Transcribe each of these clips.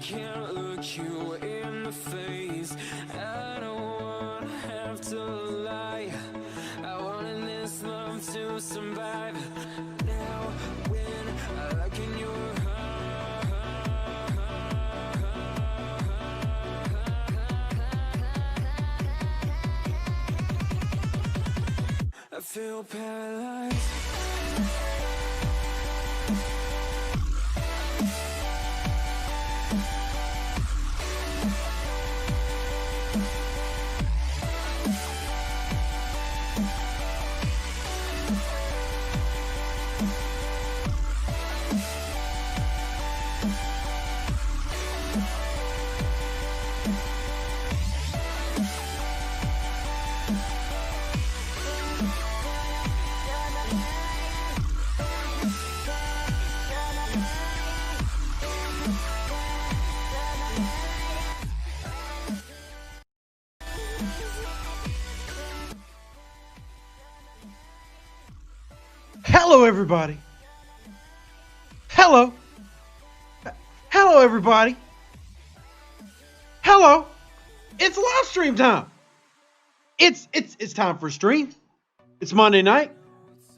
can't look you in the face. I don't wanna have to lie. I wanted this love to survive. Now when I look in your I feel paralyzed. Hello, everybody. Hello. Hello, everybody. Hello. It's live stream time. It's time for a stream. It's Monday night.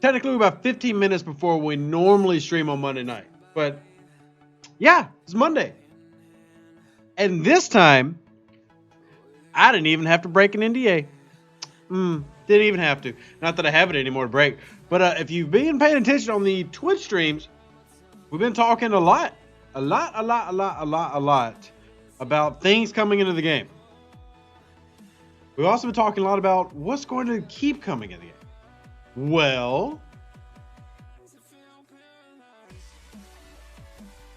Technically, we're about 15 minutes before we normally stream on Monday night. But yeah, it's Monday. And this time, I didn't even have to break an NDA. Didn't even have to. Not that I have it anymore to break. But if you've been paying attention on the Twitch streams, we've been talking a lot about things coming into the game. We've also been talking a lot about what's going to keep coming in the game. Well,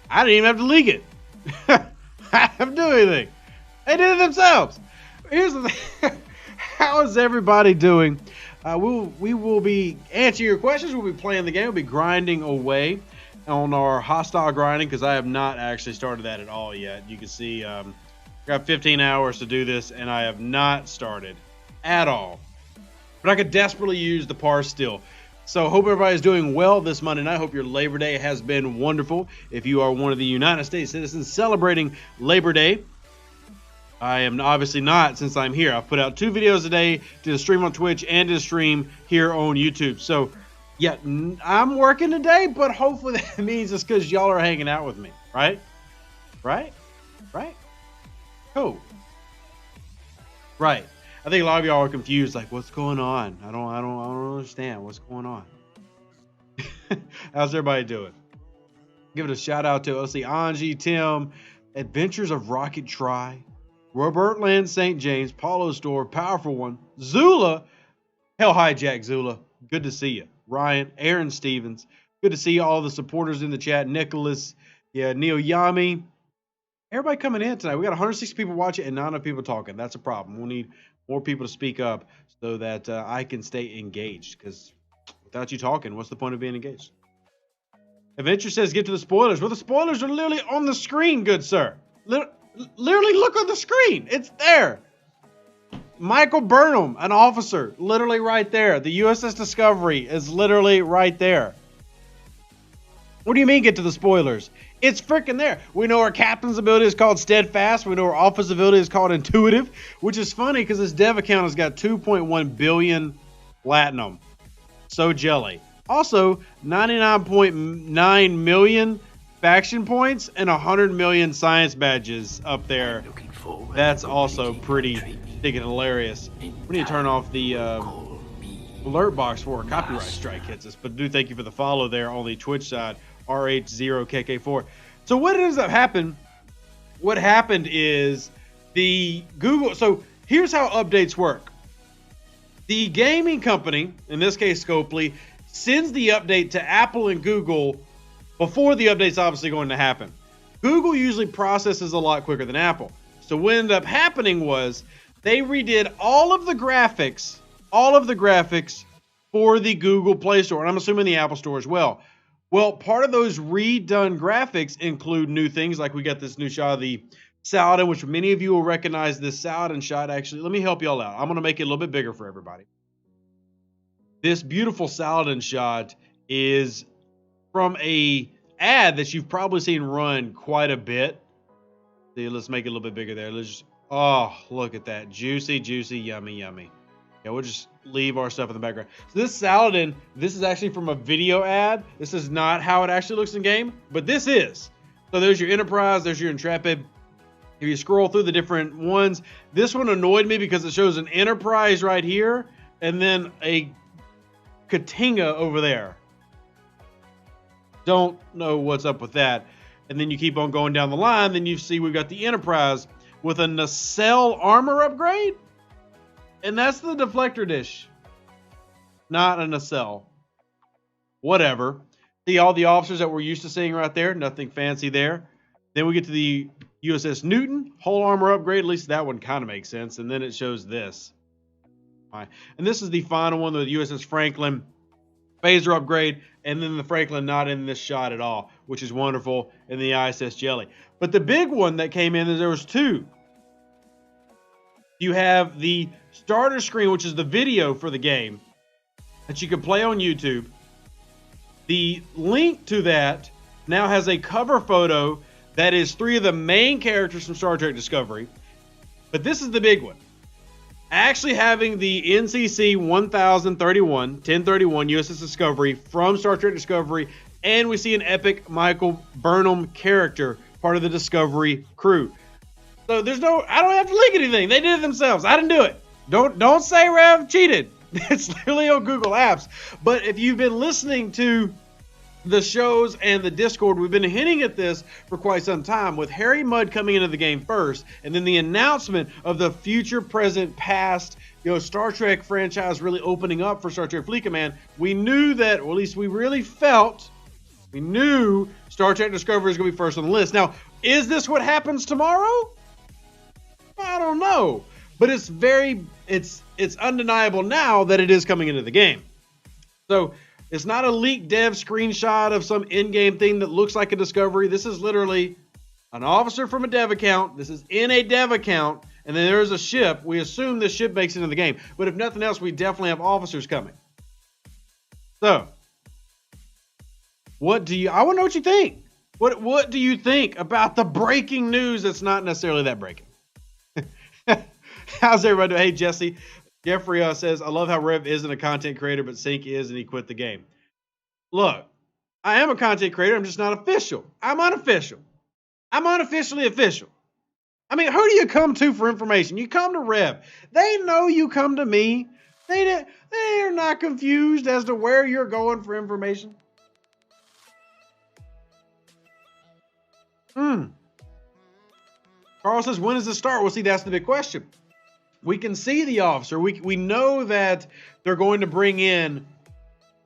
I didn't even have to leak it. I didn't have to do anything. They did it themselves. Here's the thing. How is everybody doing? We will be answering your questions. We'll be playing the game. We'll be grinding away on our hostile grinding because I have not actually started that at all yet. You can see I got 15 hours to do this and I have not started at all. But I could desperately use the parse still. So hope everybody's doing well this Monday night. Hope your Labor Day has been wonderful. If you are one of the United States citizens celebrating Labor Day, I am obviously not, since I'm here. I've put out 2 videos a day, did a stream on Twitch and did a stream here on YouTube. So, yeah, I'm working today, but hopefully that means it's because y'all are hanging out with me, right? Right? Cool. Right. I think a lot of y'all are confused, like, what's going on? I don't understand what's going on. How's everybody doing? Give it a shout out to, let's see, Angie, Tim, Adventures of Rocket Try, Robert Land St. James, Paulo Store, Powerful One, Zula, Hell Hijack Zula, good to see you. Ryan, Aaron Stevens, good to see all the supporters in the chat. Nicholas, yeah, Neil Yami. Everybody coming in tonight. We got 160 people watching and not enough people talking. That's a problem. We'll need more people to speak up so that I can stay engaged, because without you talking, what's the point of being engaged? Adventure says get to the spoilers. Well, the spoilers are literally on the screen, good sir. Literally look on the screen. It's there. Michael Burnham, an officer, literally right there. The USS Discovery is literally right there. What do you mean get to the spoilers? It's freaking there. We know our captain's ability is called Steadfast. We know our officer's ability is called Intuitive, which is funny because this dev account has got 2.1 billion platinum. So jelly. Also, 99.9 million faction points and 100 million science badges up there. That's also pretty freaking hilarious. We need to turn off the alert box for a copyright strike hits us. But do thank you for the follow there on the Twitch side, RH0KK4. So what ends up happening? What happened is the Google. So here's how updates work. The gaming company, in this case Scopely, sends the update to Apple and Google before the update's obviously going to happen. Google usually processes a lot quicker than Apple. So what ended up happening was they redid all of the graphics for the Google Play Store, and I'm assuming the Apple Store as well. Well, part of those redone graphics include new things, like we got this new shot of the Saladin, which many of you will recognize this Saladin shot. Actually, let me help y'all out. I'm going to make it a little bit bigger for everybody. This beautiful Saladin shot is from a ad that you've probably seen run quite a bit See, let's make it a little bit bigger there. Let's just, oh, look at that. Juicy, juicy, yummy, yummy. Yeah, we'll just leave our stuff in the background. So this Saladin, this is actually from a video ad. This is not how it actually looks in game, but this is. So there's your Enterprise, there's your Intrepid. If you scroll through the different ones, this one annoyed me because it shows an Enterprise right here and then a Katinga over there. Don't know what's up with that. And then you keep on going down the line, then you see we've got the Enterprise with a nacelle armor upgrade. And that's the deflector dish, not a nacelle. Whatever. See all the officers that we're used to seeing right there. Nothing fancy there. Then we get to the USS Newton, whole armor upgrade. At least that one kind of makes sense. And then it shows this. All right. And this is the final one, the USS Franklin phaser upgrade. And then the Franklin not in this shot at all, which is wonderful. And the ISS Jelly. But the big one that came in, there was two. You have the starter screen, which is the video for the game that you can play on YouTube. The link to that now has a cover photo that is 3 of the main characters from Star Trek Discovery. But this is the big one. Actually having the NCC 1031 USS Discovery from Star Trek Discovery, and we see an epic Michael Burnham character, part of the Discovery crew. So there's no, I don't have to link anything. They did it themselves. I didn't do it. Don't say Rev cheated. It's literally on Google Apps. But if you've been listening to the shows and the Discord, we've been hinting at this for quite some time, with Harry Mudd coming into the game first, and then the announcement of the future, present, past, Star Trek franchise really opening up for Star Trek Fleet Command. We knew that, or at least we really felt, we knew Star Trek Discovery is going to be first on the list. Now, is this what happens tomorrow? I don't know, but it's undeniable now that it is coming into the game. So it's not a leaked dev screenshot of some in-game thing that looks like a Discovery. This is literally an officer from a dev account. This is in a dev account, and then there's a ship. We assume this ship makes it into the game, but if nothing else, we definitely have officers coming. So, I want to know what you think. What do you think about the breaking news that's not necessarily that breaking? How's everybody doing? Hey, Jeffrey says, I love how Rev isn't a content creator, but Sync is, and he quit the game. Look, I am a content creator. I'm just not official. I'm unofficial. I'm unofficially official. I mean, who do you come to for information? You come to Rev. They know you come to me. They're not confused as to where you're going for information. Carl says, when does this start? Well, see, that's the big question. We can see the officer. We know that they're going to bring in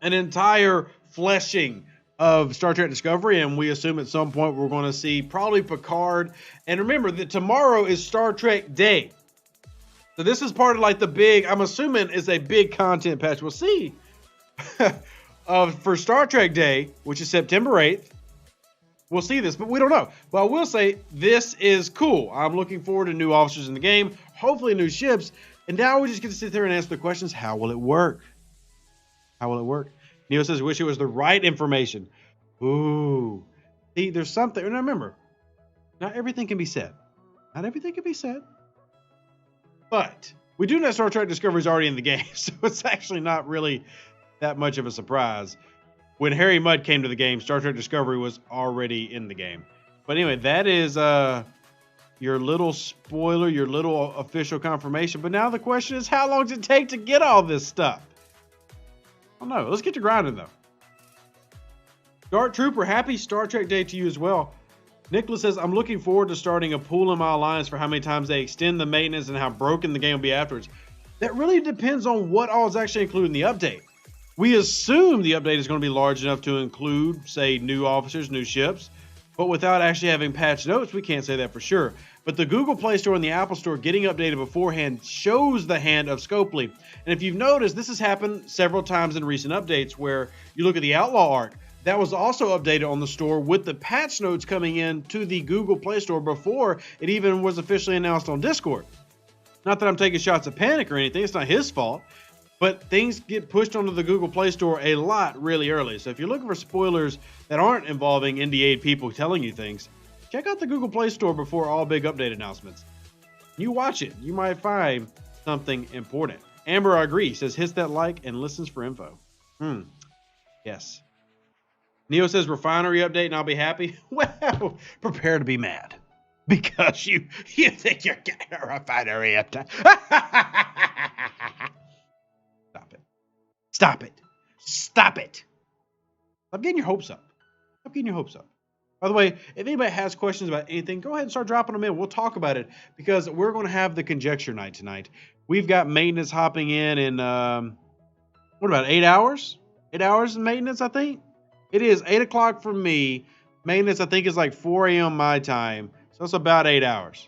an entire fleshing of Star Trek Discovery, and we assume at some point we're going to see probably Picard. And remember that tomorrow is Star Trek Day. So this is part of like the big, I'm assuming is a big content patch. We'll see. For Star Trek Day, which is September 8th. We'll see this, but we don't know. But I will say this is cool. I'm looking forward to new officers in the game, hopefully new ships. And now we just get to sit there and answer the questions. How will it work? How will it work? Neo says, wish it was the right information. Ooh. See, there's something. And remember, not everything can be said. Not everything can be said. But we do know Star Trek Discovery is already in the game, so it's actually not really that much of a surprise. When Harry Mudd came to the game, Star Trek Discovery was already in the game. But anyway, that is your little spoiler, your little official confirmation. But now the question is, how long does it take to get all this stuff? I don't know. Let's get to grinding, though. Dart Trooper, happy Star Trek Day to you as well. Nicholas says, I'm looking forward to starting a pool in my alliance for how many times they extend the maintenance and how broken the game will be afterwards. That really depends on what all is actually included in the update. We assume the update is going to be large enough to include, say, new officers, new ships, but without actually having patch notes, we can't say that for sure. But the Google Play Store and the Apple Store getting updated beforehand shows the hand of Scopely. And if you've noticed, this has happened several times in recent updates where you look at the Outlaw arc. That was also updated on the store with the patch notes coming in to the Google Play Store before it even was officially announced on Discord. Not that I'm taking shots of Panic or anything, it's not his fault. But things get pushed onto the Google Play Store a lot really early. So if you're looking for spoilers that aren't involving NDA'd people telling you things, check out the Google Play Store before all big update announcements. You watch it. You might find something important. Amber, I agree. Says, hits that like and listens for info. Yes. Neo says, refinery update and I'll be happy. Well, prepare to be mad. Because you think you're getting a refinery update. Stop it. Stop it. Stop it. I'm getting your hopes up. I'm getting your hopes up. By the way, if anybody has questions about anything, go ahead and start dropping them in. We'll talk about it because we're going to have the conjecture night tonight. We've got maintenance hopping in what about 8 hours? 8 hours in maintenance, I think. It is 8 o'clock for me. Maintenance, I think, is like 4 a.m. my time. So it's about 8 hours.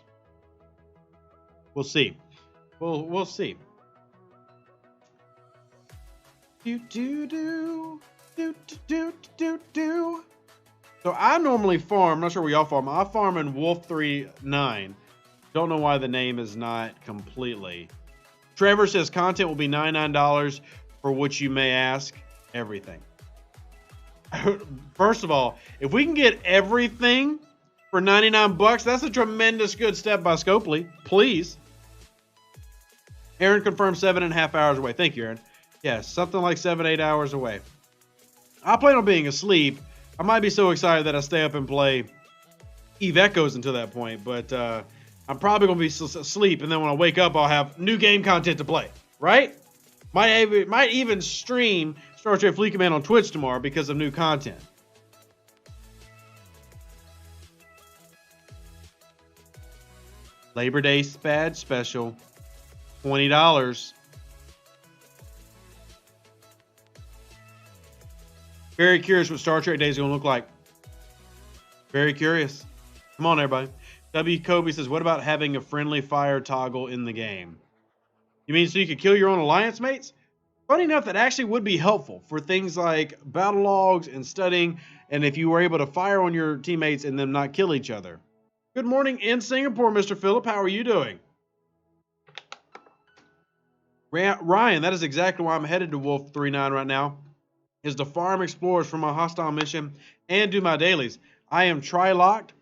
We'll see. We'll see. Do. So I normally farm. I'm not sure where y'all farm. I farm in Wolf 39. Don't know why the name is not completely. Trevor says content will be $99 for which you may ask everything. First of all, if we can get everything for $99, that's a tremendous good step by Scopely. Please. Aaron confirmed 7.5 hours away. Thank you, Aaron. Yes, something like 7-8 hours away. I plan on being asleep. I might be so excited that I stay up and play Eve Echoes until that point, but I'm probably going to be asleep, and then when I wake up, I'll have new game content to play, right? Might even stream Star Trek Fleet Command on Twitch tomorrow because of new content. Labor Day Badge Special, $20. Very curious what Star Trek Day is going to look like. Very curious. Come on, everybody. W. Kobe says, what about having a friendly fire toggle in the game? You mean so you could kill your own alliance mates? Funny enough, that actually would be helpful for things like battle logs and studying, and if you were able to fire on your teammates and them not kill each other. Good morning in Singapore, Mr. Phillip. How are you doing? Ryan, that is exactly why I'm headed to Wolf 39 right now, is to farm explorers for my hostile mission and do my dailies. I am tri-locked.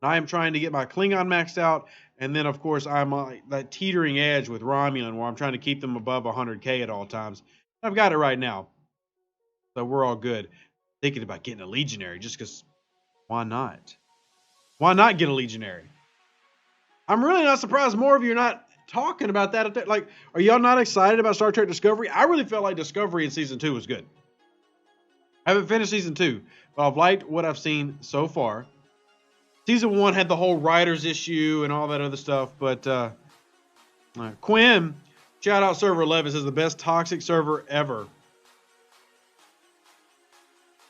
I am trying to get my Klingon maxed out, and then, of course, I'm that teetering edge with Romulan where I'm trying to keep them above 100K at all times. I've got it right now, so we're all good. Thinking about getting a Legionary just because why not? Why not get a Legionary? I'm really not surprised more of you are not talking about that. Like, are y'all not excited about Star Trek Discovery? I really felt like Discovery in Season 2 was good. I haven't finished Season 2, but I've liked what I've seen so far. Season 1 had the whole writers issue and all that other stuff, but Quinn, shout out Server 11, says the best toxic server ever.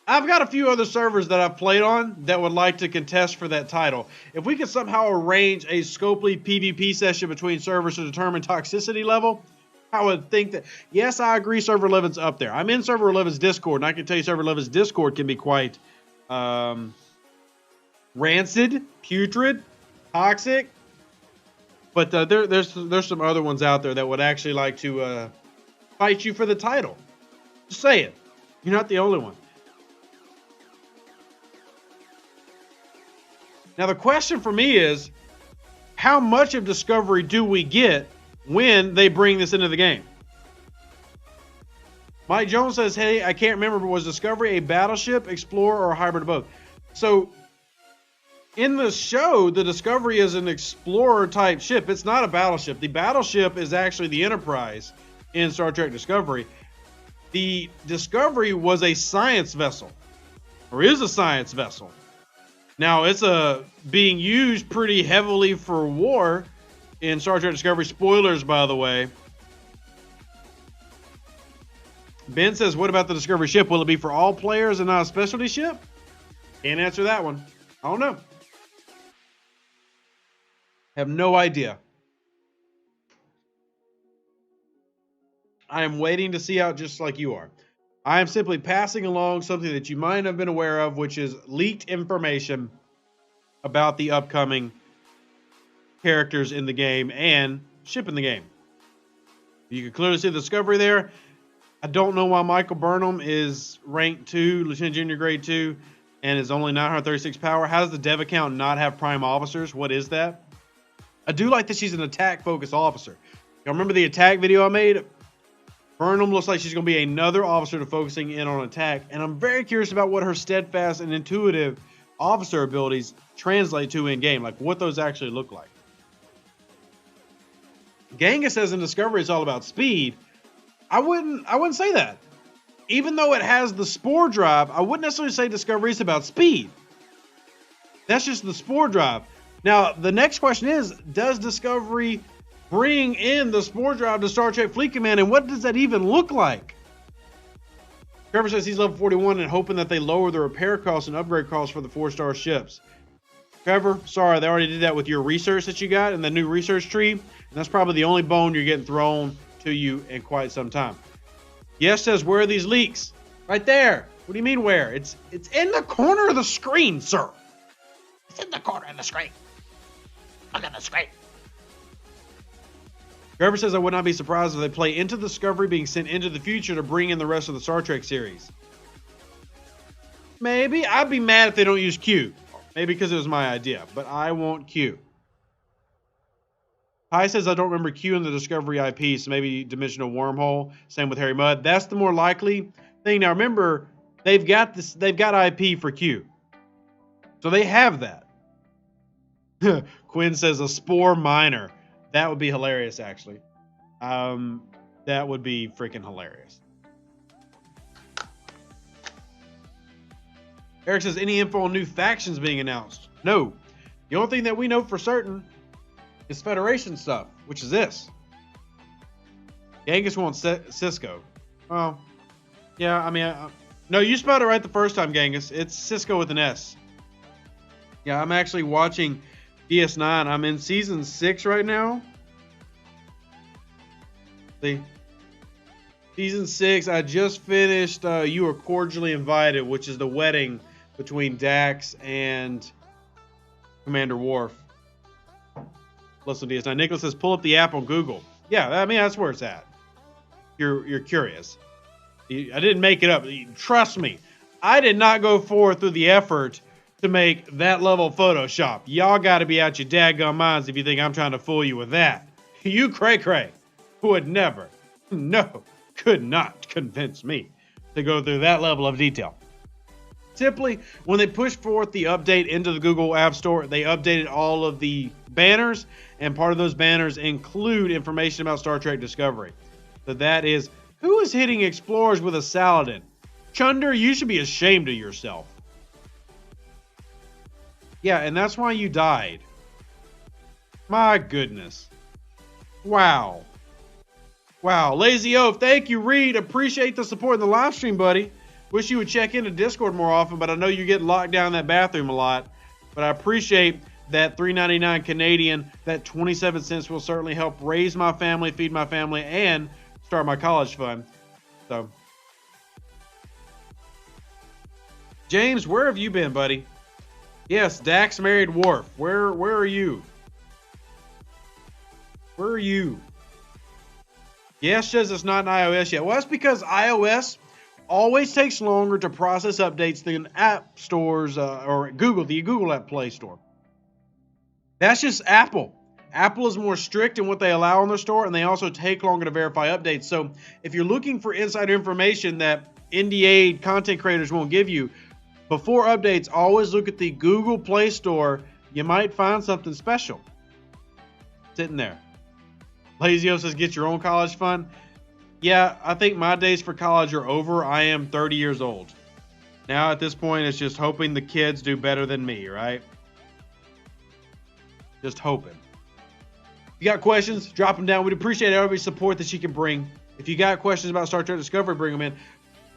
I've got a few other servers that I've played on that would like to contest for that title. If we could somehow arrange a Scopely PvP session between servers to determine toxicity level, I would think that, yes, I agree Server 11's up there. I'm in Server 11's Discord, and I can tell you Server 11's Discord can be quite rancid, putrid, toxic. But there's some other ones out there that would actually like to fight you for the title. Just say it. You're not the only one. Now, the question for me is, how much of Discovery do we get when they bring this into the game? Mike Jones says, hey, I can't remember, but was Discovery a battleship, explorer, or a hybrid of both? So, in the show, the Discovery is an explorer-type ship. It's not a battleship. The battleship is actually the Enterprise in Star Trek Discovery. The Discovery was a science vessel, or is a science vessel. Now, it's being used pretty heavily for war in Star Trek Discovery. Spoilers, by the way. Ben says, what about the Discovery ship? Will it be for all players and not a specialty ship? Can't answer that one. I don't know. Have no idea. I am waiting to see out just like you are. I am simply passing along something that you might have been aware of, which is leaked information about the upcoming characters in the game and ship in the game. You can clearly see the Discovery there. I don't know why Michael Burnham is rank 2, Lieutenant Junior grade 2. and is only 936 power. How does the dev account not have prime officers? What is that? I do like that she's an attack-focused officer. Y'all remember the attack video I made? Burnham looks like she's going to be another officer to focusing in on attack, and I'm very curious about what her steadfast and intuitive officer abilities translate to in-game, like what those actually look like. Genghis says in Discovery it's all about speed. I wouldn't say that. Even though it has the spore drive, I wouldn't necessarily say Discovery is about speed. That's just the spore drive. Now, the next question is, does Discovery bring in the spore drive to Star Trek Fleet Command, and what does that even look like? Trevor says he's level 41 and hoping that they lower the repair costs and upgrade costs for the 4-star ships. Trevor, sorry, they already did that with your research that you got in the new research tree, and that's probably the only bone you're getting thrown to you in quite some time. Yes says, where are these leaks? Right there. What do you mean where? It's in the corner of the screen, sir. It's in the corner of the screen. Look at the screen. Trevor says I would not be surprised if they play into Discovery being sent into the future to bring in the rest of the Star Trek series. Maybe. I'd be mad if they don't use Q. Maybe because it was my idea, but I want Q. Ty says I don't remember Q in the Discovery IP, so maybe dimensional wormhole. Same with Harry Mudd. That's the more likely thing. Now remember, they've got IP for Q. So they have that. Quinn says a spore miner. That would be hilarious, actually. That would be freaking hilarious. Eric says, any info on new factions being announced? No. The only thing that we know for certain is Federation stuff, which is this. Genghis wants Cisco. Oh, yeah, I mean, no, you spelled it right the first time, Genghis. It's Cisco with an S. Yeah, I'm actually watching DS9. I'm in season 6 right now. See? Season 6, I just finished You Are Cordially Invited, which is the wedding between Dax and Commander Worf. Listen to DS9. Nicholas says, pull up the app on Google. Yeah, I mean, that's where it's at. You're curious. I didn't make it up. Trust me, I did not go forth through the effort to make that level of Photoshop. Y'all got to be out your daggum minds if you think I'm trying to fool you with that. You cray-cray would never, no, could not convince me to go through that level of detail. Simply, when they pushed forth the update into the Google App Store, they updated all of the banners, and part of those banners include information about Star Trek Discovery. So that is, who is hitting explorers with a Saladin? Chunder, you should be ashamed of yourself. Yeah, and that's why you died. My goodness. Wow. Wow. Lazy Oaf, thank you, Reed. Appreciate the support in the live stream, buddy. Wish you would check into Discord more often, but I know you get locked down in that bathroom a lot. But I appreciate that $3.99 Canadian. That 27 cents will certainly help raise my family, feed my family, and start my college fund. So, James, where have you been, buddy? Yes, Dax married Worf. Where are you? Where are you? Yes, says it's not in iOS yet. Well, that's because iOS always takes longer to process updates than app stores or Google, the Google App Play Store. That's just Apple. Apple is more strict in what they allow on their store, and they also take longer to verify updates. So if you're looking for insider information that NDA content creators won't give you, before updates, always look at the Google Play Store. You might find something special sitting there. Lazio says, get your own college fund. Yeah, I think my days for college are over. I am 30 years old. Now at this point, it's just hoping the kids do better than me, right? Just hoping. If you got questions, drop them down. We'd appreciate everybody's support that you can bring. If you got questions about Star Trek Discovery, bring them in.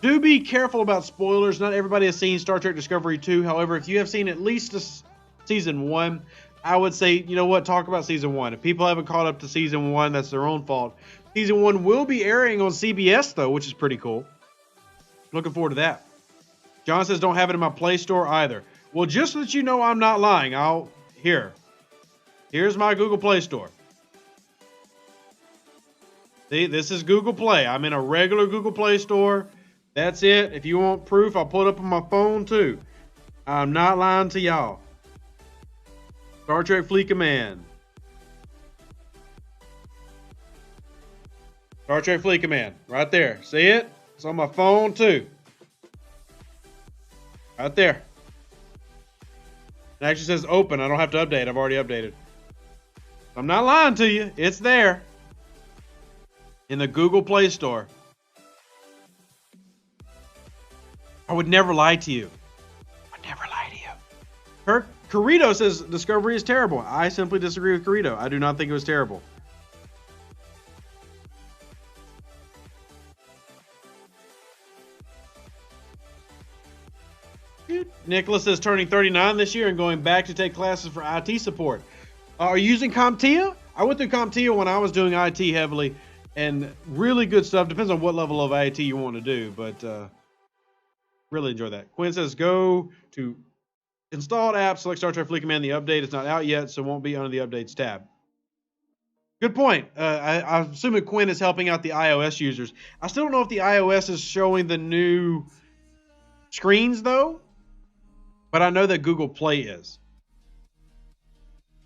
Do be careful about spoilers. Not everybody has seen Star Trek Discovery 2. However, if you have seen at least season 1, I would say, you know what, talk about season 1. If people haven't caught up to season 1, that's their own fault. Season 1 will be airing on CBS, though, which is pretty cool. Looking forward to that. John says, don't have it in my Play Store either. Well, just so that you know I'm not lying, here's my Google Play Store. See, this is Google Play. I'm in a regular Google Play Store. That's it. If you want proof, I'll pull it up on my phone too. I'm not lying to y'all. Star Trek Fleet Command. Star Trek Fleet Command. Right there. See it? It's on my phone too. Right there. It actually says open. I don't have to update. I've already updated. I'm not lying to you. It's there. In the Google Play Store. I would never lie to you. I'd never lie to you. Carito says Discovery is terrible. I simply disagree with Carito. I do not think it was terrible. Nicholas is turning 39 this year and going back to take classes for IT support. Are you using CompTIA? I went through CompTIA when I was doing IT heavily, and really good stuff. Depends on what level of IT you want to do, but really enjoy that. Quinn says go to installed apps, select Star Trek Fleet Command. The update is not out yet, so it won't be under the updates tab. Good point. I assume that Quinn is helping out the iOS users. I still don't know if the iOS is showing the new screens though, but I know that Google Play is.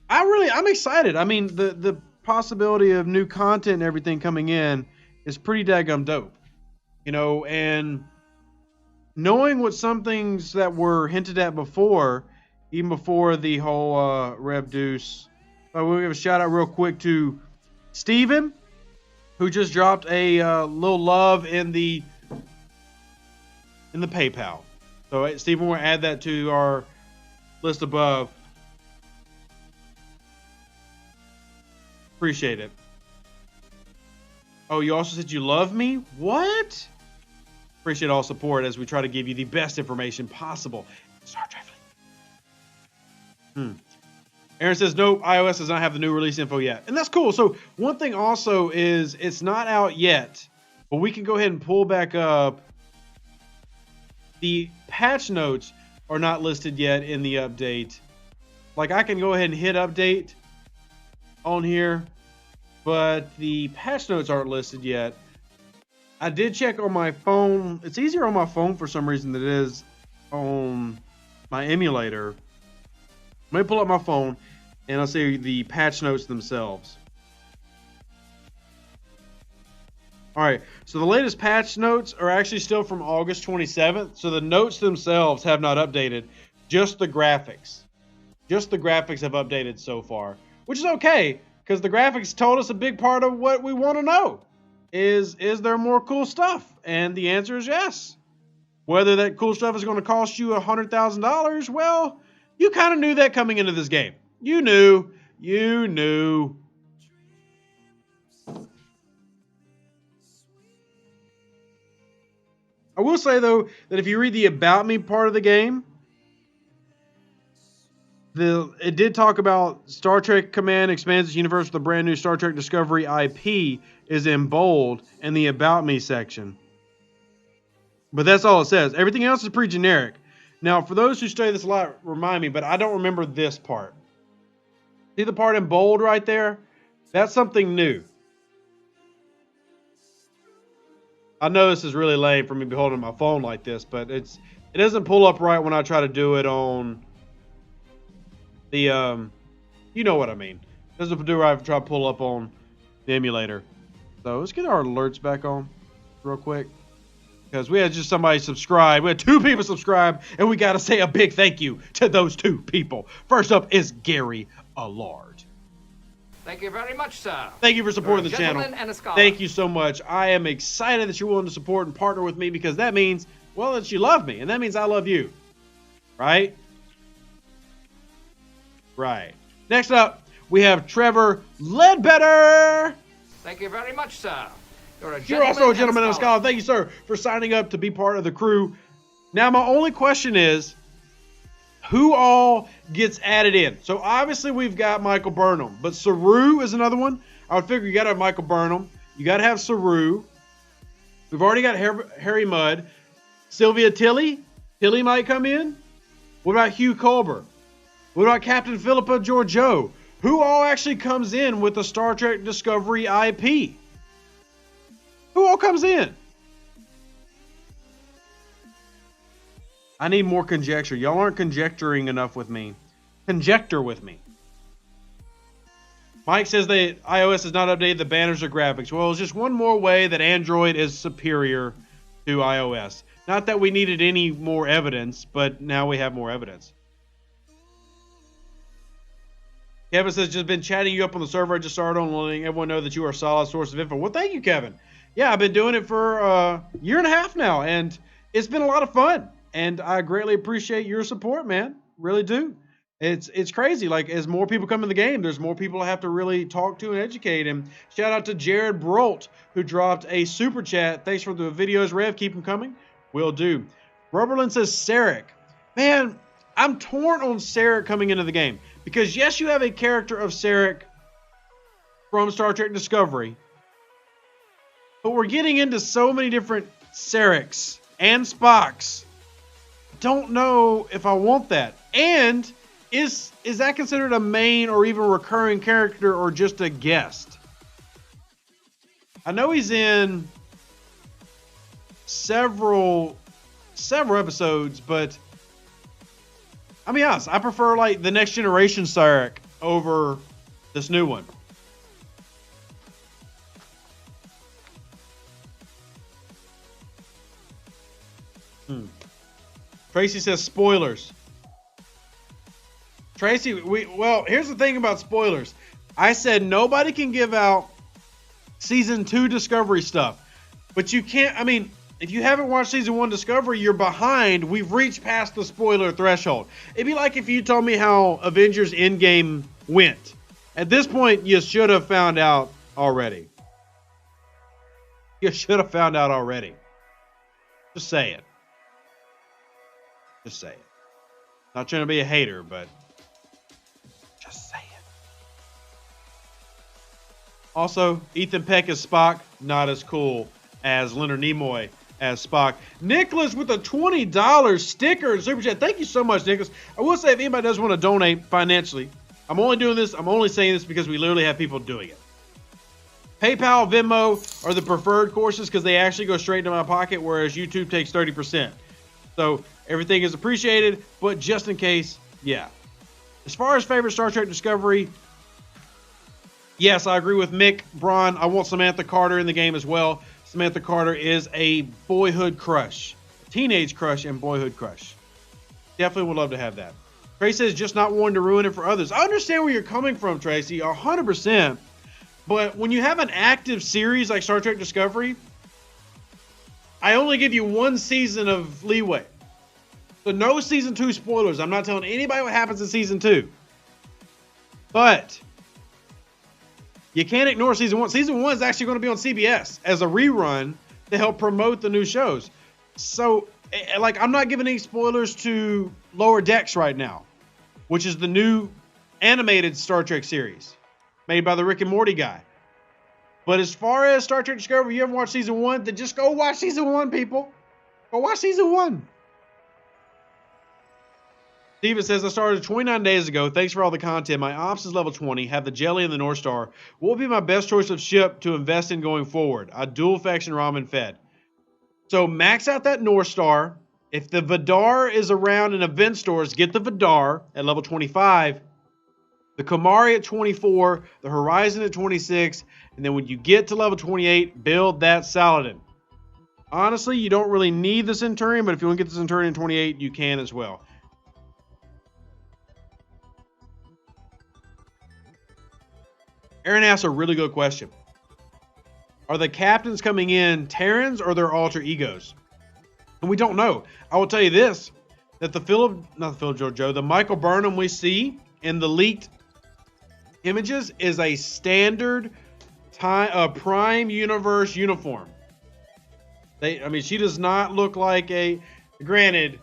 I'm excited. I mean, the possibility of new content and everything coming in is pretty daggum dope. You know, and knowing what some things that were hinted at before, even before the whole Rev Deuce. We'll give a shout out real quick to Steven, who just dropped a little love in the PayPal. So Steven, we'll add that to our list above. Appreciate it. Oh, you also said you love me? What? Appreciate all support as we try to give you the best information possible. Star Trek. Aaron says, nope, iOS does not have the new release info yet. And that's cool. So one thing also is it's not out yet, but we can go ahead and pull back up. The patch notes are not listed yet in the update. Like I can go ahead and hit update on here, but the patch notes aren't listed yet. I did check on my phone. It's easier on my phone for some reason than it is on my emulator. Let me pull up my phone and I'll see the patch notes themselves. All right, so the latest patch notes are actually still from August 27th. So the notes themselves have not updated, just the graphics. Just the graphics have updated so far, which is okay because the graphics told us a big part of what we want to know. Is there more cool stuff? And the answer is yes. Whether that cool stuff is going to cost you $100,000, well, you kind of knew that coming into this game. You knew. I will say, though, that if you read the About Me part of the game, it did talk about Star Trek Command expands its universe with a brand new Star Trek Discovery IP is in bold in the About Me section. But that's all it says. Everything else is pretty generic. Now, for those who study this a lot, remind me, but I don't remember this part. See the part in bold right there? That's something new. I know this is really lame for me to be holding my phone like this, but it doesn't pull up right when I try to do it on the, you know what I mean. It doesn't do right if I try to pull up on the emulator. So let's get our alerts back on real quick. Because we had just somebody subscribe. We had 2 people subscribe, and we got to say a big thank you to those 2 people. First up is Gary Allard. Thank you very much, sir. Thank you for supporting the channel. And a scholar. Thank you so much. I am excited that you're willing to support and partner with me because that means, well, that you love me, and that means I love you. Right? Right. Next up, we have Trevor Ledbetter. Thank you very much, sir. You're also a gentleman and a scholar. Thank you, sir, for signing up to be part of the crew. Now, my only question is, who all gets added in? So, obviously, we've got Michael Burnham, but Saru is another one. I would figure you got to have Michael Burnham. You got to have Saru. We've already got Harry Mudd. Sylvia Tilly. Tilly might come in. What about Hugh Colbert? What about Captain Philippa Georgiou? Who all actually comes in with the Star Trek Discovery IP? Who all comes in? I need more conjecture. Y'all aren't conjecturing enough with me. Conjecture with me. Mike says that iOS has not updated the banners or graphics. Well, it's just one more way that Android is superior to iOS. Not that we needed any more evidence, but now we have more evidence. Kevin says, just been chatting you up on the server. I just started on letting everyone know that you are a solid source of info. Well, thank you, Kevin. Yeah, I've been doing it for a year and a half now, and it's been a lot of fun. And I greatly appreciate your support, man. Really do. It's crazy. Like, as more people come in the game, there's more people I have to really talk to and educate. And shout out to Jared Brolt, who dropped a super chat. Thanks for the videos, Rev. Keep them coming. Will do. Rubberland says, Sarek. Man, I'm torn on Sarek coming into the game. Because, yes, you have a character of Sarek from Star Trek Discovery. But we're getting into so many different Sareks and Spocks. Don't know if I want that. And is that considered a main or even recurring character or just a guest? I know he's in several episodes, but I'll be honest, I prefer like the Next Generation Sarek over this new one. Tracy says spoilers. Tracy, well, here's the thing about spoilers. I said nobody can give out season 2 Discovery stuff, but you can't. I mean, if you haven't watched season 1 Discovery, you're behind. We've reached past the spoiler threshold. It'd be like if you told me how Avengers Endgame went. At this point, you should have found out already. You should have found out already. Just say it. Just say it. Not trying to be a hater, but just say it. Also, Ethan Peck as Spock, not as cool as Leonard Nimoy as Spock. Nicholas with a $20 sticker and super chat. Thank you so much, Nicholas. I will say, if anybody does want to donate financially, I'm only saying this because we literally have people doing it. PayPal, Venmo are the preferred courses because they actually go straight into my pocket, whereas YouTube takes 30%. So everything is appreciated, but just in case, yeah. As far as favorite Star Trek Discovery, yes, I agree with Mick Braun. I want Samantha Carter in the game as well. Samantha Carter is a boyhood crush, teenage crush and boyhood crush. Definitely would love to have that. Tracy says just not wanting to ruin it for others. I understand where you're coming from, Tracy, 100%. But when you have an active series like Star Trek Discovery, I only give you one season of leeway. So no season 2 spoilers. I'm not telling anybody what happens in season 2. But you can't ignore season 1. Season 1 is actually going to be on CBS as a rerun to help promote the new shows. So, like, I'm not giving any spoilers to Lower Decks right now, which is the new animated Star Trek series made by the Rick and Morty guy. But as far as Star Trek Discovery, you haven't watched season 1, then just go watch season 1, people. Go watch season 1. Steven says, I started 29 days ago. Thanks for all the content. My ops is level 20. Have the Jelly and the North Star. What will be my best choice of ship to invest in going forward? I dual faction ramen fed. So max out that North Star. If the Vidar is around in event stores, get the Vidar at level 25. The Kamari at 24. The Horizon at 26. And then when you get to level 28, build that Saladin. Honestly, you don't really need the Centurion, but if you want to get the Centurion in 28, you can as well. Aaron asks a really good question. Are the captains coming in Terrans or their alter egos? And we don't know. I will tell you this, that the Michael Burnham we see in the leaked images is a standard Prime Universe uniform. She does not look like granted,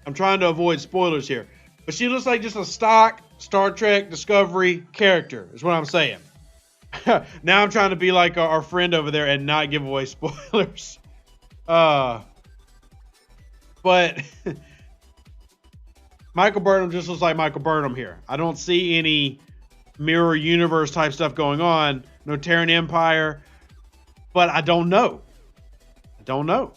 I'm trying to avoid spoilers here, but she looks like just a stock Star Trek Discovery character, is what I'm saying. Now I'm trying to be like our friend over there and not give away spoilers. But Michael Burnham just looks like Michael Burnham here. I don't see any mirror universe type stuff going on. No Terran Empire. But I don't know. I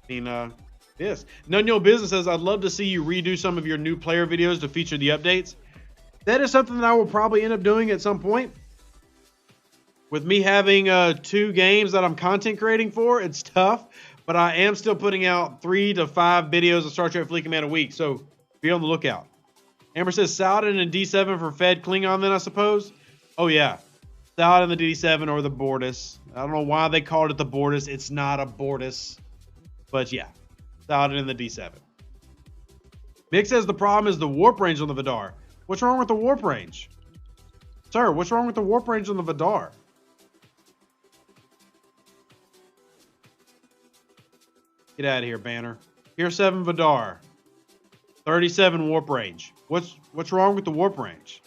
mean, Yes. None Your Business says, I'd love to see you redo some of your new player videos to feature the updates. That is something that I will probably end up doing at some point. With me having 2 games that I'm content creating for, it's tough. But I am still putting out 3 to 5 videos of Star Trek Fleet Command a week. So be on the lookout. Amber says, Saladin and D7 for Fed Klingon then, I suppose? Oh, yeah. Saladin, the D7 or the Bortus. I don't know why they called it the Bortus. It's not a Bortus. But yeah. Saladin and the D7. Mick says the problem is the warp range on the Vidar. What's wrong with the warp range? Sir, what's wrong with the warp range on the Vidar? Get out of here, Banner. Pier 7 Vidar. 37 warp range. What's wrong with the warp range?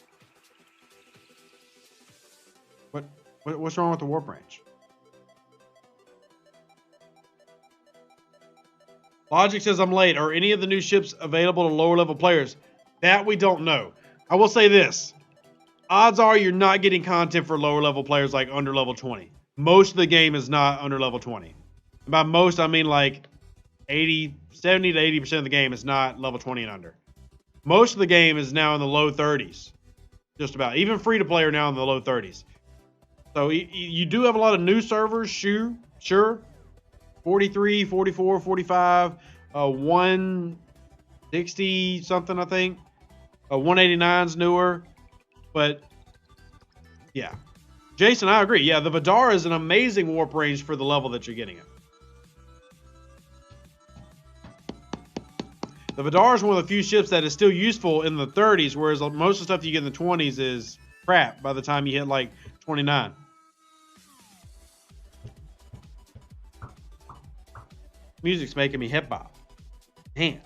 What's wrong with the warp range? Logic says I'm late. Are any of the new ships available to lower level players? That we don't know. I will say this. Odds are you're not getting content for lower level players like under level 20. Most of the game is not under level 20. And by most, I mean like 70 to 80% of the game is not level 20 and under. Most of the game is now in the low 30s. Just about. Even free to play are now in the low 30s. So you do have a lot of new servers, sure. 43, 44, 45, 160 something, I think. 189's newer. But, yeah. Jason, I agree. Yeah, the Vidar is an amazing warp range for the level that you're getting at. The Vidar is one of the few ships that is still useful in the 30s, whereas most of the stuff you get in the 20s is crap by the time you hit like 29. Music's making me hip hop. Damn.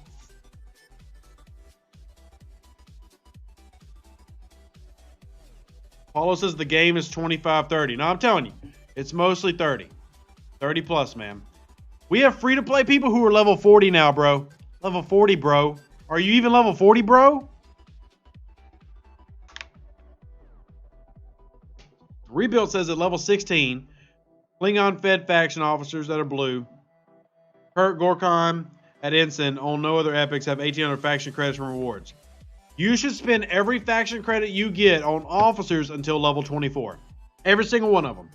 Paulo says the game is 25-30. No, I'm telling you, it's mostly 30. 30 plus, man. We have free-to-play people who are level 40 now, bro. Level 40, bro. Are you even level 40, bro? Rebuild says at level 16, Klingon Fed faction officers that are blue, Kurt Gorkon at Ensign on no other epics have 1,800 faction credits and rewards. You should spend every faction credit you get on officers until level 24. Every single one of them.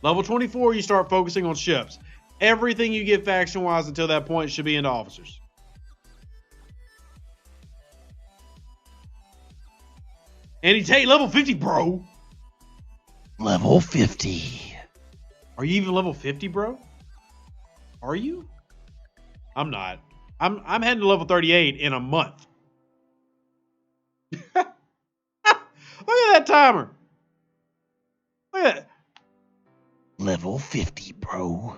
Level 24, you start focusing on ships. Everything you get faction-wise until that point should be into officers. Andy Tate, level 50, bro. Level 50. Are you even level 50, bro? Are you? I'm not. I'm heading to level 38 in a month. Look at that timer. Look at that. Level 50, bro.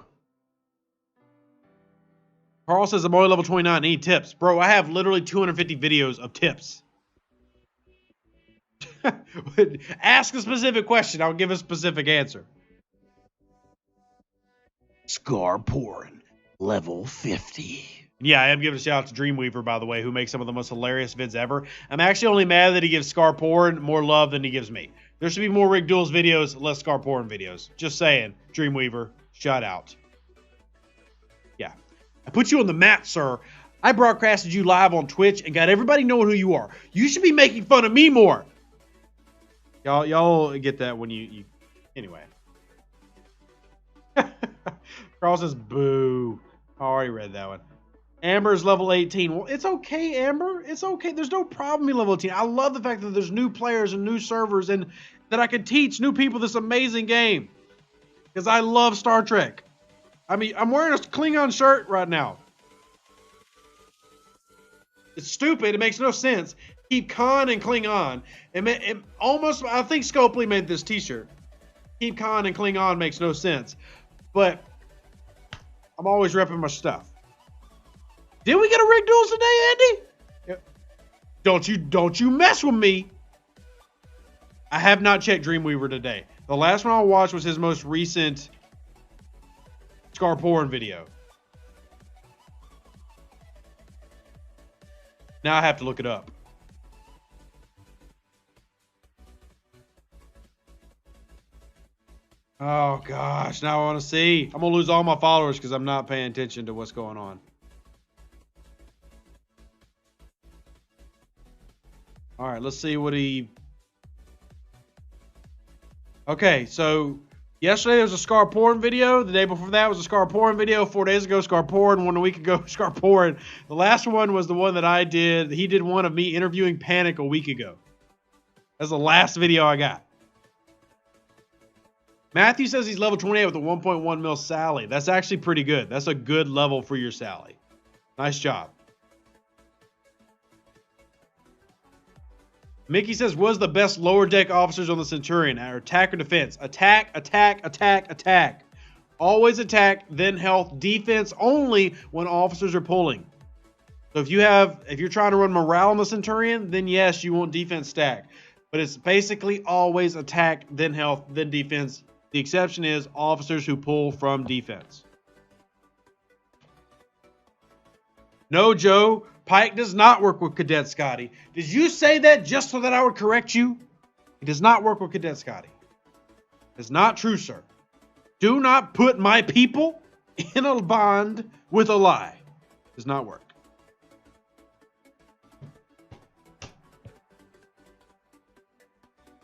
Carl says I'm only level 29. Need tips. Bro, I have literally 250 videos of tips. Ask a specific question. I'll give a specific answer. Scar pouring. Level 50. Yeah, I am giving a shout out to Dreamweaver, by the way, who makes some of the most hilarious vids ever. I'm actually only mad that he gives Scar Porn more love than he gives me. There should be more Rick Duels videos, less Scar Porn videos. Just saying. Dreamweaver, shout out. Yeah. I put you on the map, sir. I broadcasted you live on Twitch and got everybody knowing who you are. You should be making fun of me more. Y'all get that when you anyway. Carl says, boo. I already read that one. Amber's level 18. Well, it's okay, Amber. It's okay. There's no problem being level 18. I love the fact that there's new players and new servers and that I can teach new people this amazing game. Because I love Star Trek. I mean, I'm wearing a Klingon shirt right now. It's stupid. It makes no sense. Keep Khan and Klingon. It almost, I think Scopely made this t-shirt. Keep Khan and Klingon makes no sense. But I'm always repping my stuff. Did we get a Rick Duels today, Andy? Yep. Don't you mess with me. I have not checked Dreamweaver today. The last one I watched was his most recent Scar Porn video. Now I have to look it up. Oh gosh, now I want to see. I'm gonna lose all my followers because I'm not paying attention to what's going on. All right, let's see what he... Okay, so yesterday there was a Scar porn video. The day before that was a Scar porn video. 4 days ago, Scar porn. 1 week ago, Scar porn. The last one was the one that I did. He did one of me interviewing Panic a week ago. That's the last video I got. Matthew says he's level 28 with a 1.1 mil Sally. That's actually pretty good. That's a good level for your Sally. Nice job. Mickey says, was the best lower deck officers on the Centurion? Attack or defense? Attack, attack, attack, attack. Always attack, then health. Defense only when officers are pulling. So if you're trying to run morale on the Centurion, then yes, you want defense stack. But it's basically always attack, then health, then defense. The exception is officers who pull from defense. No, Joe. Pike does not work with Cadet Scotty. Did you say that just so that I would correct you? He does not work with Cadet Scotty. It's not true, sir. Do not put my people in a bond with a lie. Does not work.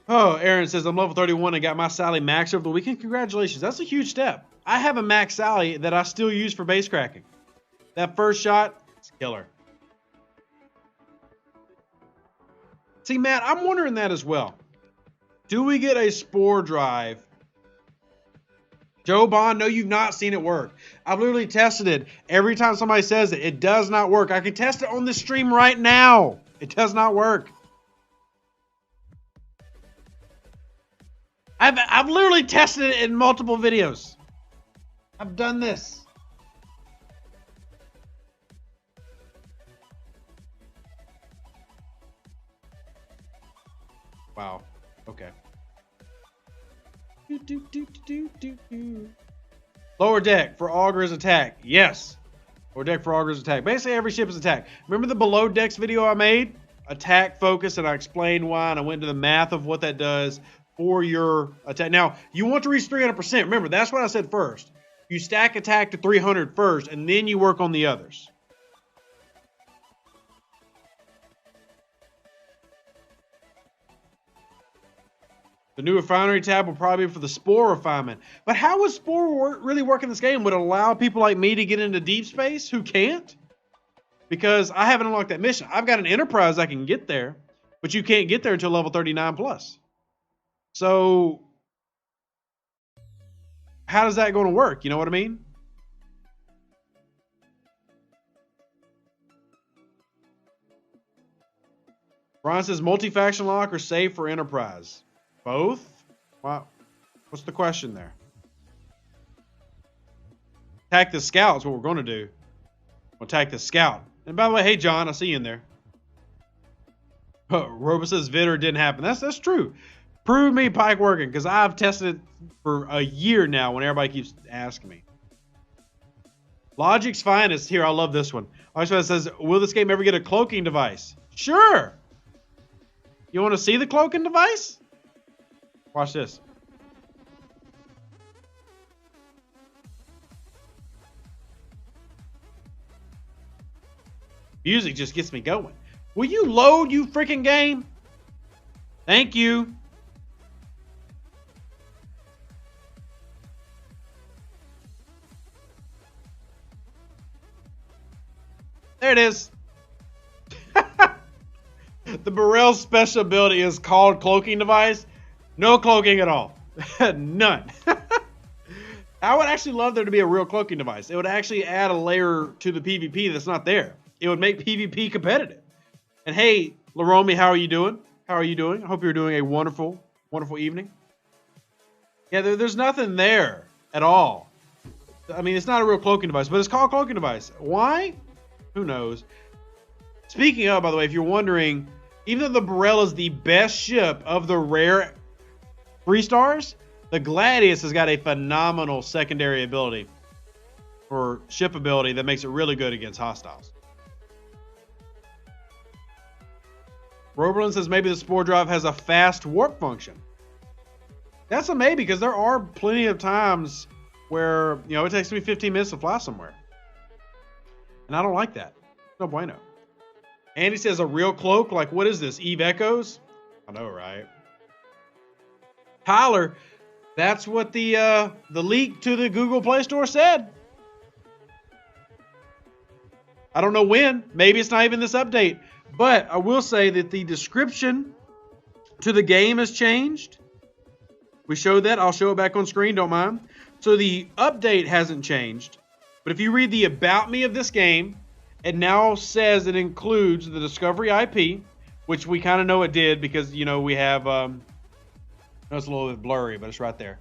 Oh, Aaron says, I'm level 31 and got my Sally max over the weekend. Congratulations. That's a huge step. I have a max Sally that I still use for base cracking. That first shot, it's killer. See, Matt, I'm wondering that as well. Do we get a spore drive? Joe Bond, no, you've not seen it work. I've literally tested it. Every time somebody says it, it does not work. I can test it on this stream right now. It does not work. I've literally tested it in multiple videos. I've done this. Wow. Okay. Lower deck for Augur's attack. Yes. Lower deck for Augur's attack. Basically, every ship is attack. Remember the below decks video I made? Attack focus, and I explained why, and I went into the math of what that does for your attack. Now, you want to reach 300%. Remember, that's what I said first. You stack attack to 300 first, and then you work on the others. The new refinery tab will probably be for the spore refinement. But how would spore really work in this game? Would it allow people like me to get into deep space who can't? Because I haven't unlocked that mission. I've got an Enterprise I can get there, but you can't get there until level 39 plus. So how is that going to work? You know what I mean? Ron says multi-faction lock or save for Enterprise. Both? Wow. What's the question there? Attack the scout is what we're going to do. We'll attack the scout. And by the way, hey John, I see you in there. Robo says Vitter didn't happen. That's true. Prove me Pike working, because I've tested it for a year now when everybody keeps asking me. Logic's Finest. Here, I love this one. Logic's says, will this game ever get a cloaking device? Sure. You want to see the cloaking device? Watch this. Music just gets me going. Will you load, you freaking game? Thank you. There it is. The Burrell special ability is called Cloaking Device. No cloaking at all. None. I would actually love there to be a real cloaking device. It would actually add a layer to the PvP that's not there. It would make PvP competitive. And hey, Laromi, how are you doing? How are you doing? I hope you're doing a wonderful, wonderful evening. Yeah, there's nothing there at all. I mean, it's not a real cloaking device, but it's called Cloaking Device. Why? Who knows? Speaking of, by the way, if you're wondering, even though the Burrell is the best ship of the rare 3 stars, the Gladius has got a phenomenal secondary ability or ship ability that makes it really good against hostiles. Roberlin says maybe the Spore Drive has a fast warp function. That's a maybe, because there are plenty of times where, you know, it takes me 15 minutes to fly somewhere. And I don't like that. No bueno. Andy says a real cloak? Like, what is this? Eve Echoes? I know, right? Tyler, that's what the leak to the Google Play Store said. I don't know when. Maybe it's not even this update. But I will say that the description to the game has changed. We showed that. I'll show it back on screen. Don't mind. So the update hasn't changed. But if you read the about me of this game, it now says it includes the Discovery IP, which we kind of know it did because, you know, we have... it's a little bit blurry, but it's right there.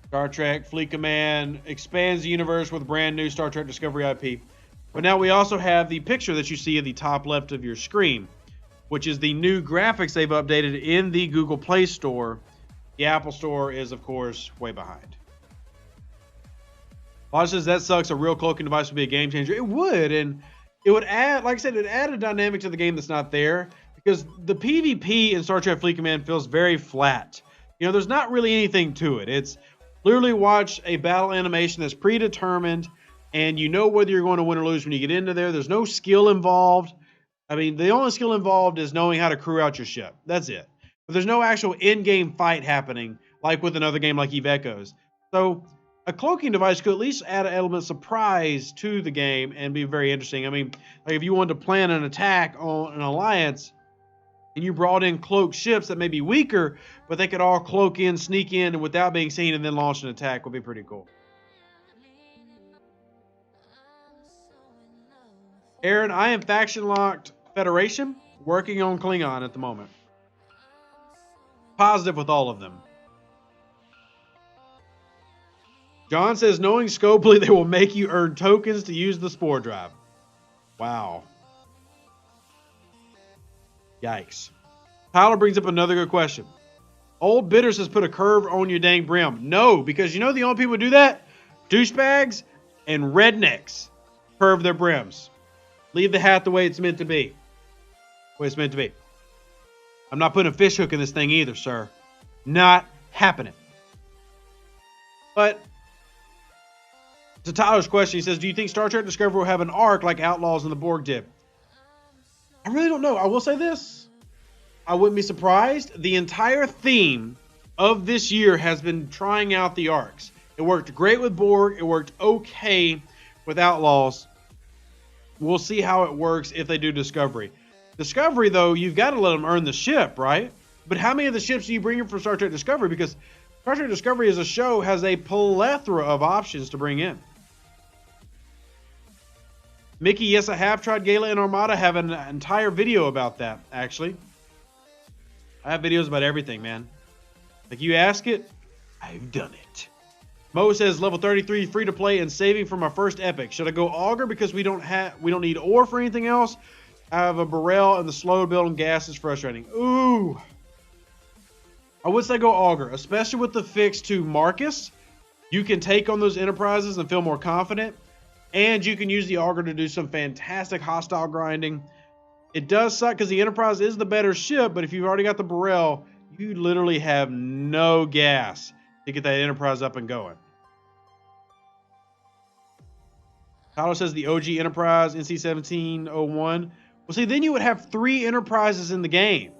Star Trek, Fleet Command, expands the universe with brand new Star Trek Discovery IP. But now we also have the picture that you see at the top left of your screen, which is the new graphics they've updated in the Google Play Store. The Apple Store is, of course, way behind. Lodge says that sucks. A real cloaking device would be a game changer. It would, and it would add, like I said, it would add a dynamic to the game that's not there, because the PvP in Star Trek Fleet Command feels very flat. You know, there's not really anything to it. It's literally watch a battle animation that's predetermined, and you know whether you're going to win or lose when you get into there. There's no skill involved. I mean, the only skill involved is knowing how to crew out your ship. That's it. But there's no actual in-game fight happening like with another game like Eve Echoes. So a cloaking device could at least add an element of surprise to the game and be very interesting. I mean, like if you wanted to plan an attack on an alliance and you brought in cloaked ships that may be weaker, but they could all cloak in, sneak in, and without being seen and then launch an attack would be pretty cool. Aaron, I am faction locked Federation, working on Klingon at the moment. Positive with all of them. John says, knowing Scopely, they will make you earn tokens to use the Spore Drive. Wow. Yikes. Tyler brings up another good question. Old Bitters has put a curve on your dang brim. No, because you know the only people who do that? Douchebags and rednecks curve their brims. Leave the hat the way it's meant to be. The way it's meant to be. I'm not putting a fish hook in this thing either, sir. Not happening. But to Tyler's question, he says, do you think Star Trek Discovery will have an arc like Outlaws and the Borg did? I really don't know. I will say this. I wouldn't be surprised. The entire theme of this year has been trying out the arcs. It worked great with Borg. It worked okay with Outlaws. We'll see how it works if they do Discovery. Discovery, though, you've got to let them earn the ship, right? But how many of the ships do you bring in for Star Trek Discovery? Because Star Trek Discovery as a show has a plethora of options to bring in. Mickey, yes, I have tried Gala and Armada. I have an entire video about that, actually. I have videos about everything, man. Like you ask it, I've done it. Mo says level 33 free to play and saving for my first epic. Should I go Augur because we don't need ore for anything else? I have a Burrell and the slow build on gas is frustrating. Ooh. I would say go Augur, especially with the fix to Marcus. You can take on those enterprises and feel more confident. And you can use the Augur to do some fantastic hostile grinding. It does suck because the Enterprise is the better ship, but if you've already got the Burrell, you literally have no gas to get that Enterprise up and going. Tyler says the OG Enterprise, NC-1701. Well, see, then you would have 3 Enterprises in the game.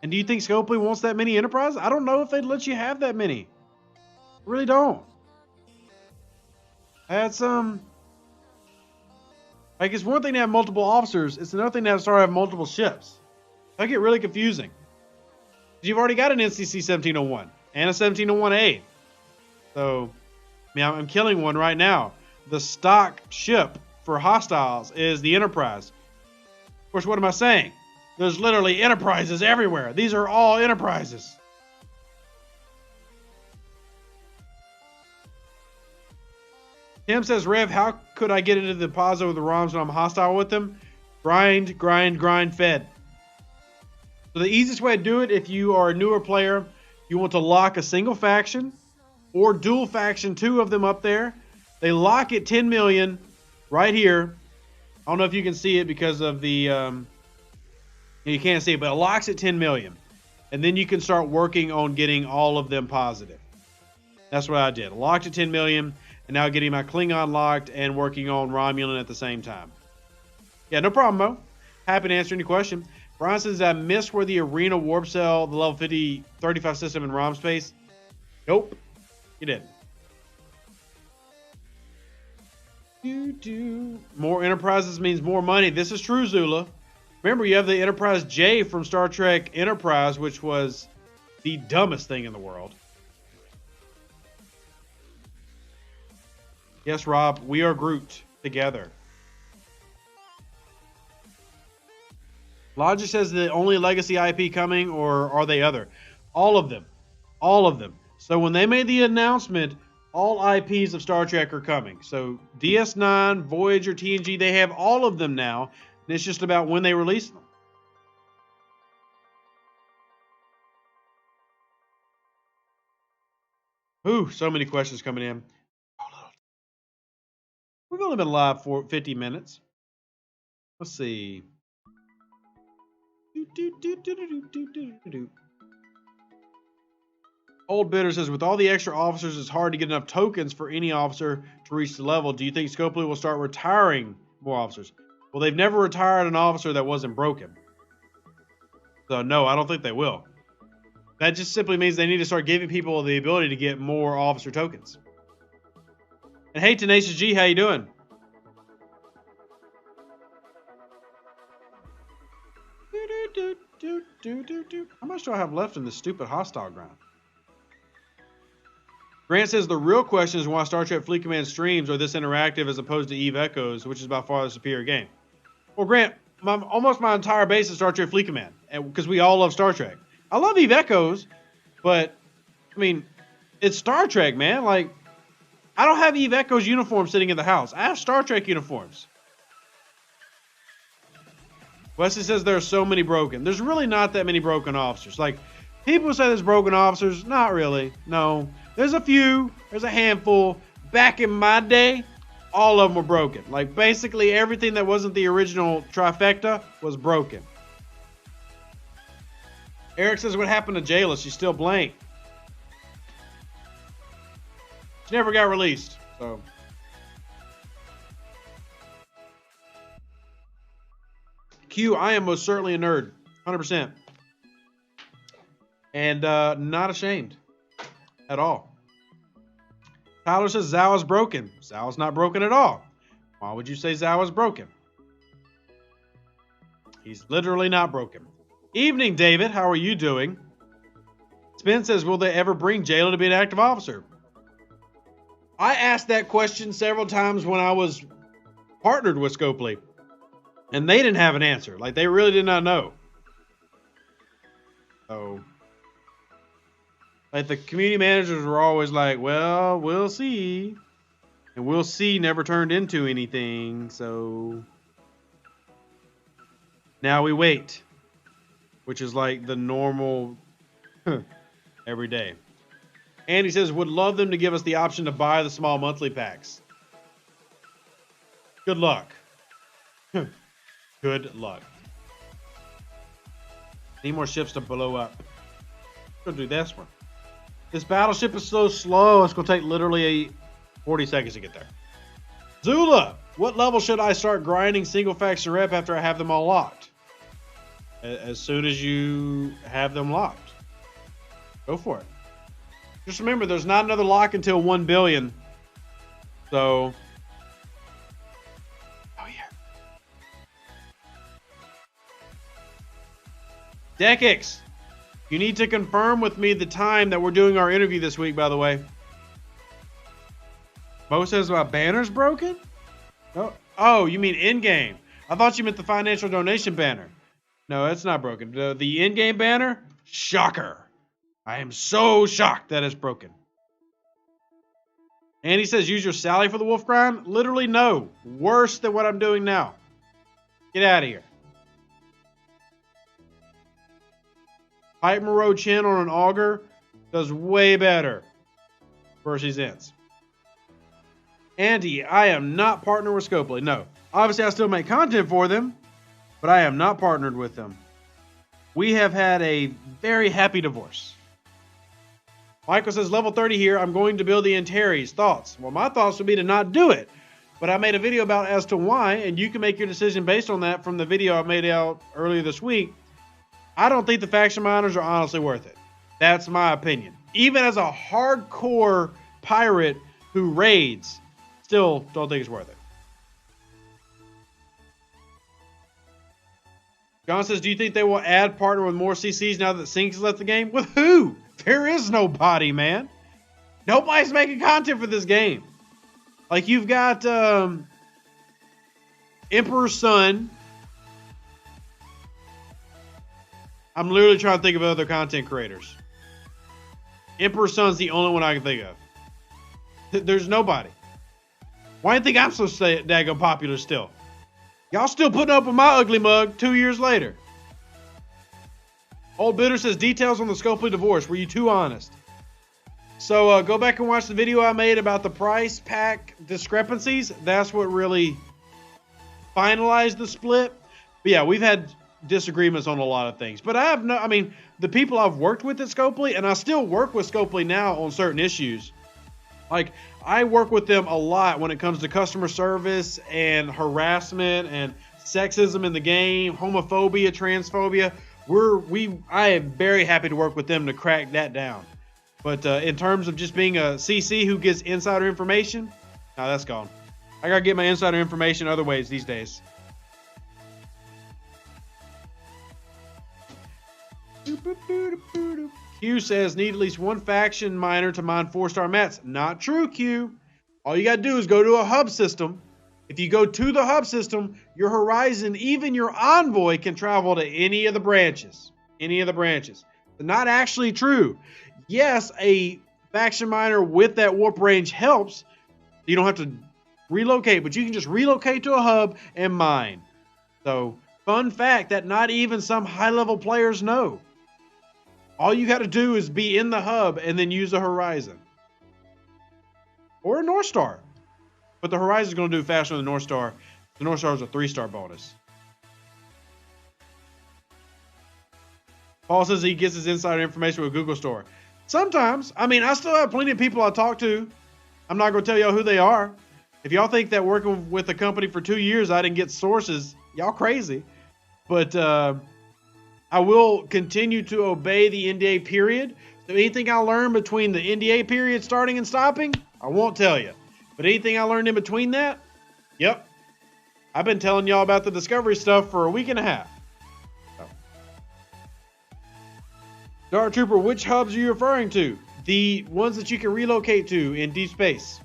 And do you think Scopely wants that many Enterprises? I don't know if they'd let you have that many. I really don't. That's, like, it's one thing to have multiple officers. It's another thing to start having multiple ships. That get really confusing. You've already got an NCC-1701 and a 1701A. So, I mean, I'm killing one right now. The stock ship for hostiles is the Enterprise. Of course, what am I saying? There's literally Enterprises everywhere. These are all Enterprises. Tim says, Rev, how could I get into the Pazzo with the ROMs when I'm hostile with them? Grind, grind, grind, fed. So the easiest way to do it, if you are a newer player, you want to lock a single faction or dual faction, 2 of them up there. They lock at 10 million right here. I don't know if you can see it because of the, you can't see it, but it locks at 10 million. And then you can start working on getting all of them positive. That's what I did. Locked at 10 million. And now getting my Klingon locked and working on Romulan at the same time. Yeah, no problem, Mo. Happy to answer any question. Brian says, I missed where the arena warp cell, the level 50 35 system in ROM space. Nope, you didn't. More Enterprises means more money. This is true, Zula. Remember, you have the Enterprise J from Star Trek Enterprise, which was the dumbest thing in the world. Yes, Rob, we are grouped together. Logic says the only legacy IP coming, or are they other? All of them. All of them. So when they made the announcement, all IPs of Star Trek are coming. So DS9, Voyager, TNG, they have all of them now. And it's just about when they release them. Ooh, so many questions coming in. We've only been live for 50 minutes. Let's see. Old Bitter says, with all the extra officers, it's hard to get enough tokens for any officer to reach the level. Do you think Scopely will start retiring more officers? Well, they've never retired an officer that wasn't broken. So, no, I don't think they will. That just simply means they need to start giving people the ability to get more officer tokens. And hey, Tenacious G, how you doing? How much do I have left in this stupid hostile ground? Grant says the real question is why Star Trek Fleet Command streams are this interactive as opposed to Eve Echoes, which is by far the superior game. Well, Grant, almost my entire base is Star Trek Fleet Command, because we all love Star Trek. I love Eve Echoes, but, I mean, it's Star Trek, man. Like, I don't have Eve Echoes uniforms sitting in the house. I have Star Trek uniforms. Wesley says there are so many broken. There's really not that many broken officers. Like, people say there's broken officers. Not really. No. There's a few. There's a handful. Back in my day, all of them were broken. Like, basically everything that wasn't the original trifecta was broken. Eric says, what happened to Jayla? She's still blank. She never got released. So... Q, I am most certainly a nerd. 100%. And not ashamed. At all. Tyler says Zawa's broken. Zawa's not broken at all. Why would you say Zawa's broken? He's literally not broken. Evening, David. How are you doing? Spin says, will they ever bring Jayla to be an active officer? I asked that question several times when I was partnered with Scopely. And they didn't have an answer. Like, they really did not know. So, like, the community managers were always like, well, we'll see. And we'll see never turned into anything. So, now we wait. Which is like the normal every day. Andy says, would love them to give us the option to buy the small monthly packs. Good luck. Good luck. Need more ships to blow up. Go do this one. This battleship is so slow. It's going to take literally 40 seconds to get there. Zula, what level should I start grinding single faction rep after I have them all locked? As soon as you have them locked. Go for it. Just remember, there's not another lock until 1 billion. So... Dekix, you need to confirm with me the time that we're doing our interview this week, by the way. Mo says my banner's broken? Oh, you mean in-game. I thought you meant the financial donation banner. No, it's not broken. The in-game banner? Shocker. I am so shocked that it's broken. And he says, use your Sally for the wolf grind? Literally, no. Worse than what I'm doing now. Get out of here. Pipe Moreau Chin on an auger does way better versus Ents. Andy, I am not partnered with Scopely. No. Obviously, I still make content for them, but I am not partnered with them. We have had a very happy divorce. Michael says, level 30 here. I'm going to build the Antares. Thoughts? Well, my thoughts would be to not do it. but I made a video about as to why, and you can make your decision based on that from the video I made out earlier this week. I don't think the faction miners are honestly worth it. That's my opinion. Even as a hardcore pirate who raids, still don't think it's worth it. John says, do you think they will add partner with more CCs now that Sync has left the game? With who? There is nobody, man. Nobody's making content for this game. Like, you've got Emperor's Son. I'm literally trying to think of other content creators. Emperor's Son's the only one I can think of. There's nobody. Why do you think I'm so daggone popular still? Y'all still putting up with my ugly mug 2 years later. Old Bitter says, details on the Scopely divorce. Were you too honest? So go back and watch the video I made about the price pack discrepancies. That's what really finalized the split. But yeah, we've had disagreements on a lot of things. But the people I've worked with at Scopely, and I still work with Scopely now on certain issues. Like, I work with them a lot when it comes to customer service and harassment and sexism in the game, homophobia, transphobia. I am very happy to work with them to crack that down. But in terms of just being a CC who gets insider information, no, that's gone. I gotta get my insider information other ways these days. Q says, need at least one faction miner to mine 4-star mats. Not true, Q. All you gotta do is go to a hub system. If you go to the hub system, your Horizon, even your Envoy, can travel to any of the branches. Any of the branches. But not actually true. Yes, a faction miner with that warp range helps. You don't have to relocate, but you can just relocate to a hub and mine. So, fun fact that not even some high-level players know. All you got to do is be in the hub and then use a Horizon. Or a North Star. But the Horizon is going to do faster than the North Star. The North Star is a 3-star bonus. Paul says he gets his insider information with Google Store. Sometimes. I still have plenty of people I talk to. I'm not going to tell y'all who they are. If y'all think that working with a company for 2 years I didn't get sources, y'all crazy. But I will continue to obey the NDA period. So anything I learn between the NDA period starting and stopping, I won't tell you. But anything I learned in between that, yep. I've been telling y'all about the Discovery stuff for a week and a half. So. Dark Trooper, which hubs are you referring to? The ones that you can relocate to in deep space.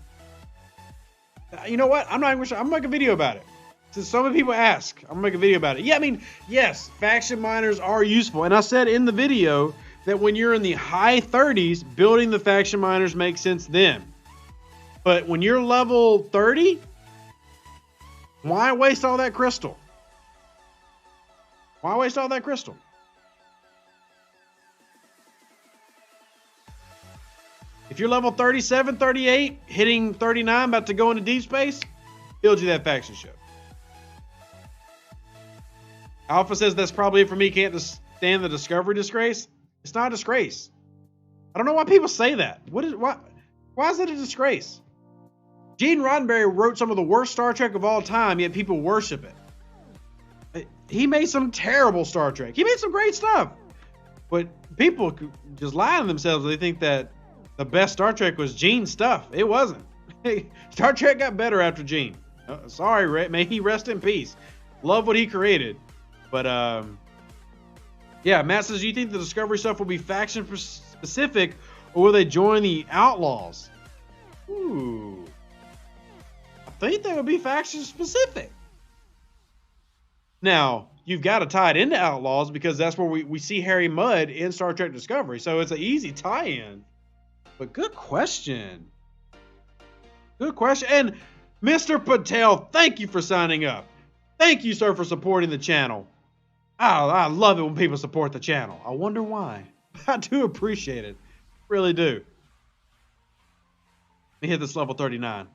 You know what? I'm not even sure. I'm going to make a video about it. Since so many people ask, I'm going to make a video about it. Yeah, yes, faction miners are useful. And I said in the video that when you're in the high 30s, building the faction miners makes sense then. But when you're level 30, why waste all that crystal? Why waste all that crystal? If you're level 37, 38, hitting 39, about to go into deep space, build you that faction ship. Alpha says that's probably it for me. Can't stand the Discovery disgrace. It's not a disgrace. I don't know why people say that. Why is it a disgrace? Gene Roddenberry wrote some of the worst Star Trek of all time, yet people worship it. He made some terrible Star Trek. He made some great stuff. But people just lie to themselves. They think that the best Star Trek was Gene's stuff. It wasn't. Star Trek got better after Gene. Sorry, may he rest in peace. Love what he created. But, yeah, Matt says, do you think the Discovery stuff will be faction specific or will they join the Outlaws? Ooh. I think they would be faction specific. Now, you've got to tie it into Outlaws because that's where we see Harry Mudd in Star Trek Discovery. So it's an easy tie-in. But good question. Good question. And Mr. Patel, thank you for signing up. Thank you, sir, for supporting the channel. I love it when people support the channel. I wonder why. I do appreciate it. Really do. Let me hit this level 39.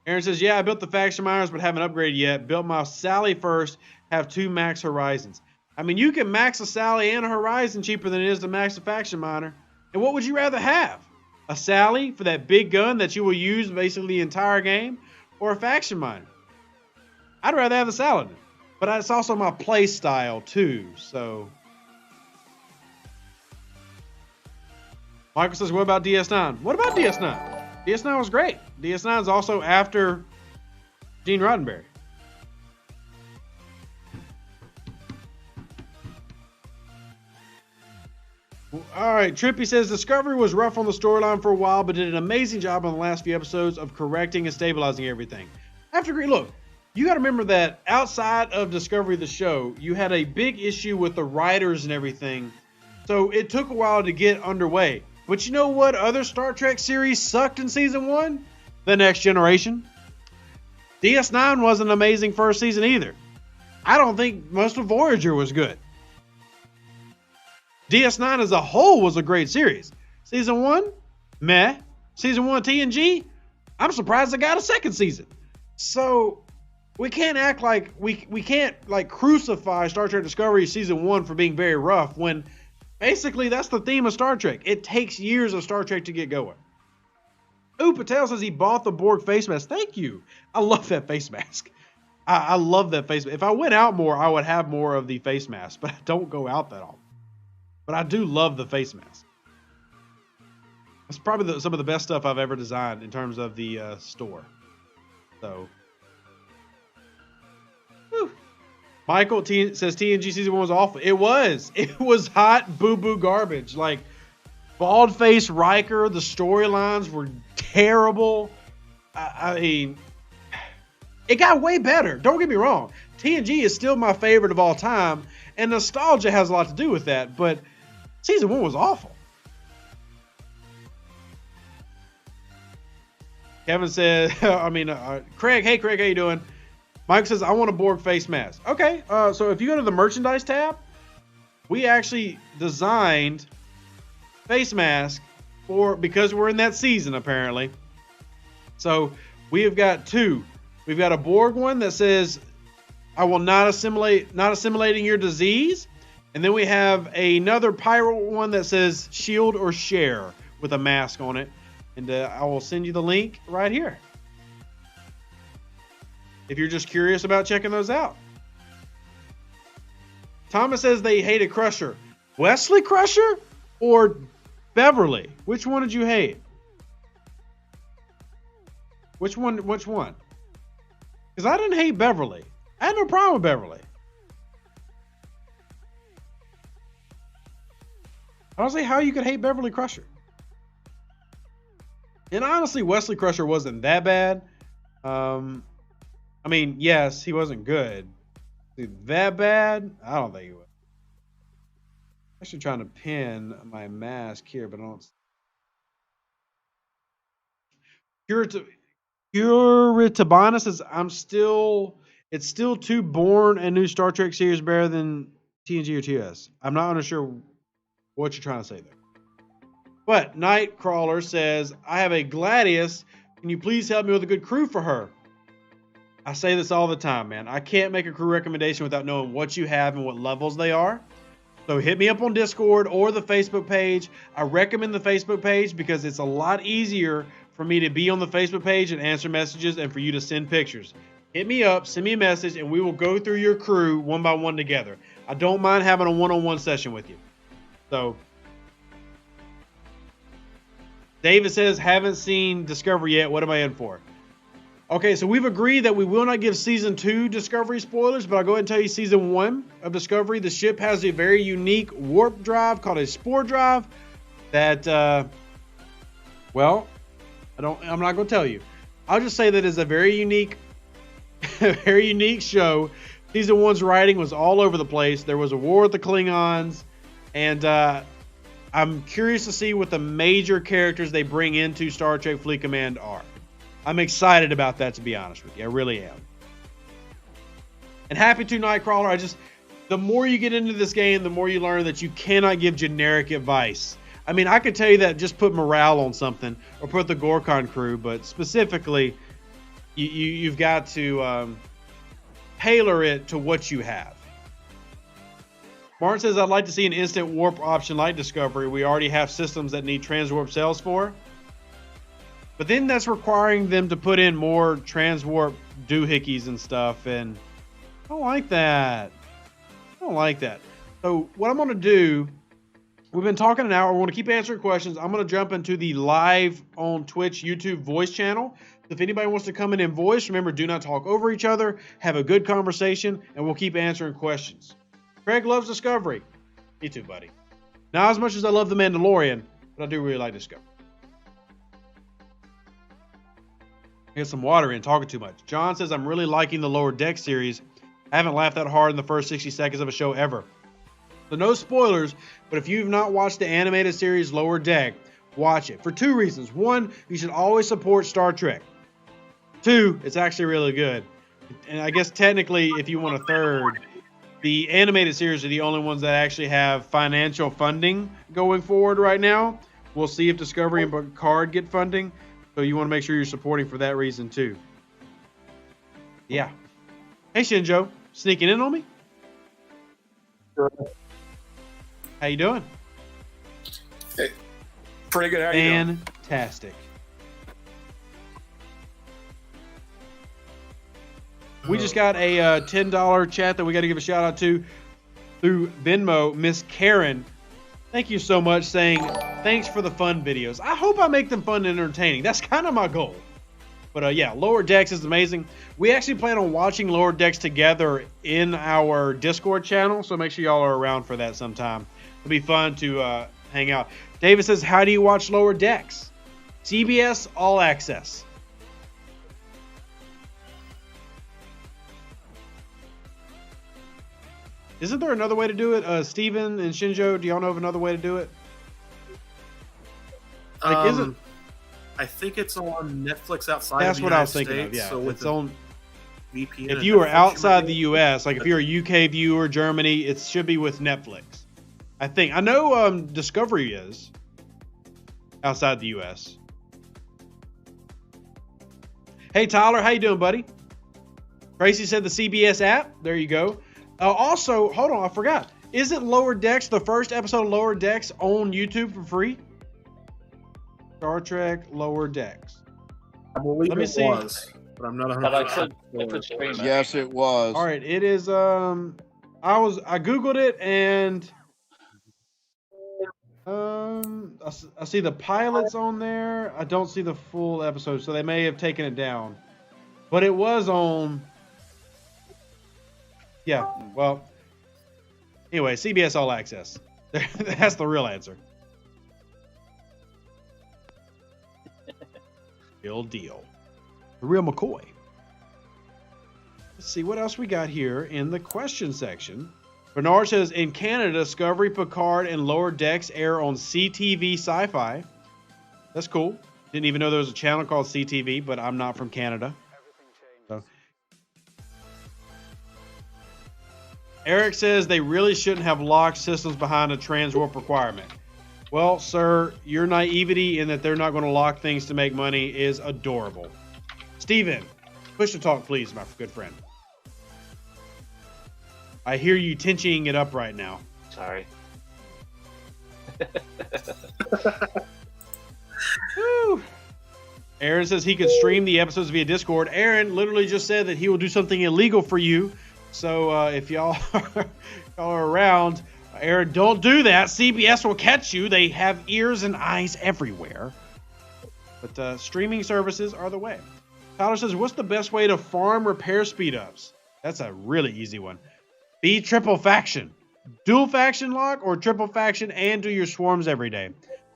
Aaron says, yeah, I built the faction miners, but haven't upgraded yet. Built my Sally first, have 2 max Horizons. You can max a Sally and a Horizon cheaper than it is to max a faction miner. And what would you rather have? A Sally for that big gun that you will use basically the entire game, or a faction miner. I'd rather have the Saladin, but it's also my play style too, so. Michael says, what about DS9? What about DS9? DS9 was great. DS9 is also after Gene Roddenberry. All right, Trippy says Discovery was rough on the storyline for a while, but did an amazing job on the last few episodes of correcting and stabilizing everything. I have to agree. Look, you got to remember that outside of Discovery, the show, you had a big issue with the writers and everything. So it took a while to get underway. But you know what other Star Trek series sucked in season 1? The Next Generation. DS9 wasn't an amazing first season either. I don't think most of Voyager was good. DS9 as a whole was a great series. Season 1, meh. Season 1 TNG, I'm surprised I got a second season. So we can't act like we can't like crucify Star Trek Discovery season 1 for being very rough when basically that's the theme of Star Trek. It takes years of Star Trek to get going. Ooh, Patel says he bought the Borg face mask. Thank you. I love that face mask. I love that face mask. If I went out more, I would have more of the face mask, but I don't go out that often. But I do love the face mask. That's probably some of the best stuff I've ever designed in terms of the store. So, whew. Michael says TNG season 1 was awful. It was. It was hot boo-boo garbage. Like, bald-faced Riker, the storylines were terrible. I mean, it got way better. Don't get me wrong. TNG is still my favorite of all time, and nostalgia has a lot to do with that, but season 1 was awful. Kevin said, Craig, hey Craig, how you doing? Mike says, I want a Borg face mask. Okay, so if you go to the merchandise tab, we actually designed face mask because we're in that season apparently. So we have got two. We've got a Borg one that says, I will not assimilating your disease. And then we have another pirate one that says shield or share with a mask on it. And I will send you the link right here if you're just curious about checking those out. Thomas says they hated Crusher. Wesley Crusher or Beverly? Which one did you hate? Which one? Because I didn't hate Beverly. I had no problem with Beverly. I don't see how you could hate Beverly Crusher. And honestly, Wesley Crusher wasn't that bad. I mean, yes, he wasn't good. That bad? I don't think he was. I'm actually trying to pin my mask here, but I don't. Curitabana says, it's still too Born and new Star Trek series better than TNG or TOS. I'm not sure what you're trying to say there. But Nightcrawler says, I have a Gladius. Can you please help me with a good crew for her? I say this all the time, man. I can't make a crew recommendation without knowing what you have and what levels they are. So hit me up on Discord or the Facebook page. I recommend the Facebook page because it's a lot easier for me to be on the Facebook page and answer messages and for you to send pictures. Hit me up, send me a message, and we will go through your crew one by one together. I don't mind having a one-on-one session with you. So, David says, haven't seen Discovery yet. What am I in for? Okay, so we've agreed that we will not give Season 2 Discovery spoilers, but I'll go ahead and tell you Season 1 of Discovery. The ship has a very unique warp drive called a Spore Drive that, well, I'm not going to tell you. I'll just say that it's a very unique show. Season 1's writing was all over the place. There was a war with the Klingons, and I'm curious to see what the major characters they bring into Star Trek Fleet Command are. I'm excited about that, to be honest with you. I really am. And happy to Nightcrawler. The more you get into this game, the more you learn that you cannot give generic advice. I mean, I could tell you that just put morale on something or put the Gorkon crew, but specifically, you've got to tailor it to what you have. Martin says, I'd like to see an instant warp option like Discovery. We already have systems that need transwarp cells for. But then that's requiring them to put in more transwarp doohickeys and stuff, and I don't like that. I don't like that. So what I'm going to do, we've been talking an hour. We're going to keep answering questions. I'm going to jump into the live on Twitch, YouTube voice channel. If anybody wants to come in and voice, remember, do not talk over each other. Have a good conversation, and we'll keep answering questions. Craig loves Discovery. Me too, buddy. Not as much as I love The Mandalorian, but I do really like Discovery. Get some water in, talking too much. John says, I'm really liking the Lower Deck series. I haven't laughed that hard in the first 60 seconds of a show ever. So no spoilers, but if you've not watched the animated series Lower Deck, watch it. For two reasons. One, you should always support Star Trek. Two, it's actually really good. And I guess technically, if you want a third, the animated series are the only ones that actually have financial funding going forward right now. We'll see if Discovery and Picard get funding. So you want to make sure you're supporting for that reason too. Yeah. Hey Shinjo, sneaking in on me? Sure. How you doing? Hey, pretty good. How you doing? Fantastic. We just got a $10 chat that we got to give a shout out to through Venmo, Miss Karen. Thank you so much, saying thanks for the fun videos. I hope I make them fun and entertaining. That's kind of my goal. But yeah, Lower Decks is amazing. We actually plan on watching Lower Decks together in our Discord channel, so make sure y'all are around for that sometime. It'll be fun to hang out. David says, how do you watch Lower Decks? CBS All Access. Isn't there another way to do it? Steven and Shinjo, do y'all know of another way to do it? Like, isn't... I think it's on Netflix outside That's of the what I United was thinking States, of, yeah. so with It's on... VPN. If you are outside the U.S., like if you're a UK viewer, Germany, it should be with Netflix. I think. I know Discovery is outside the U.S. Hey, Tyler, how you doing, buddy? Tracy said the CBS app. There you go. Also, hold on, I forgot. Isn't Lower Decks, the first episode of Lower Decks, on YouTube for free? Star Trek Lower Decks. I believe Let me see. was, but I'm not 100%. Yes, it was. All right, it is. I googled it and I see the pilots on there. I don't see the full episode, so they may have taken it down. But it was on. Yeah, well, anyway, CBS All Access. That's the real answer. Real deal. The real McCoy. Let's see what else we got here in the question section. Bernard says, in Canada, Discovery, Picard, and Lower Decks air on CTV Sci-Fi. That's cool. Didn't even know there was a channel called CTV, but I'm not from Canada. So. Eric says they really shouldn't have locked systems behind a transwarp requirement. Well, sir, your naivety in that they're not going to lock things to make money is adorable. Steven, push to talk, please, my good friend. I hear you tensioning it up right now. Sorry. Woo. Aaron says he could stream the episodes via Discord. Aaron literally just said that he will do something illegal for you. So if y'all are around, Aaron, don't do that. CBS will catch you. They have ears and eyes everywhere. But streaming services are the way. Tyler says, what's the best way to farm repair speed-ups? That's a really easy one. Be triple faction. Dual faction lock or triple faction and do your swarms every day.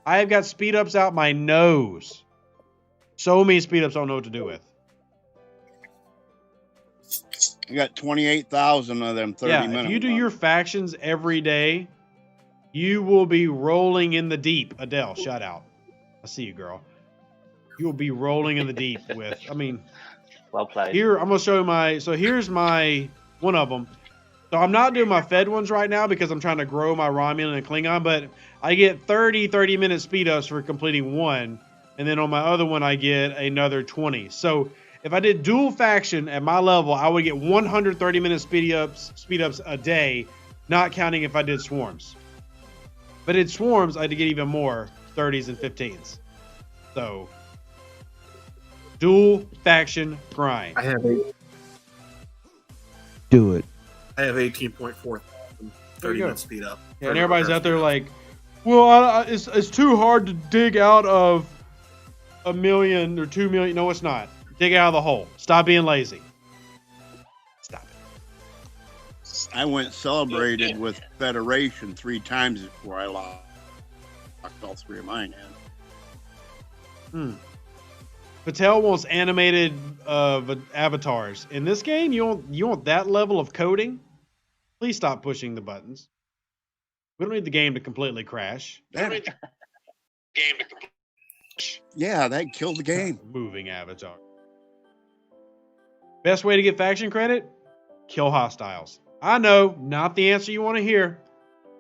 I have got speed-ups out my nose. So many speed-ups I don't know what to do with. You got 28,000 of them 30 minutes. If you do your factions every day, you will be rolling in the deep. Adele, shout out. I see you, girl. You will be rolling in the deep with, I mean, well played. Here, I'm going to show you here's my, one of them. So I'm not doing my fed ones right now because I'm trying to grow my Romulan and Klingon, but I get 30-minute speed ups for completing one. And then on my other one, I get another 20. So if I did dual faction at my level, I would get 130-minute speed ups a day, not counting if I did swarms. But in swarms, I had to get even more 30s and 15s. So Dual faction grind. I have Do it. 18.4 There 30 you go. minute speed up. Yeah, and everybody's out there like, well, it's too hard to dig out of 1 million or 2 million. No, it's not. Dig out of the hole. Stop being lazy. Stop it. I went celebrated with Federation 3 times before I locked all 3 of mine in. Patel wants animated avatars. In this game, you want that level of coding? Please stop pushing the buttons. We don't need the game to completely crash. Yeah, that killed the game. Moving avatar. Best way to get faction credit? Kill hostiles. I know, not the answer you want to hear,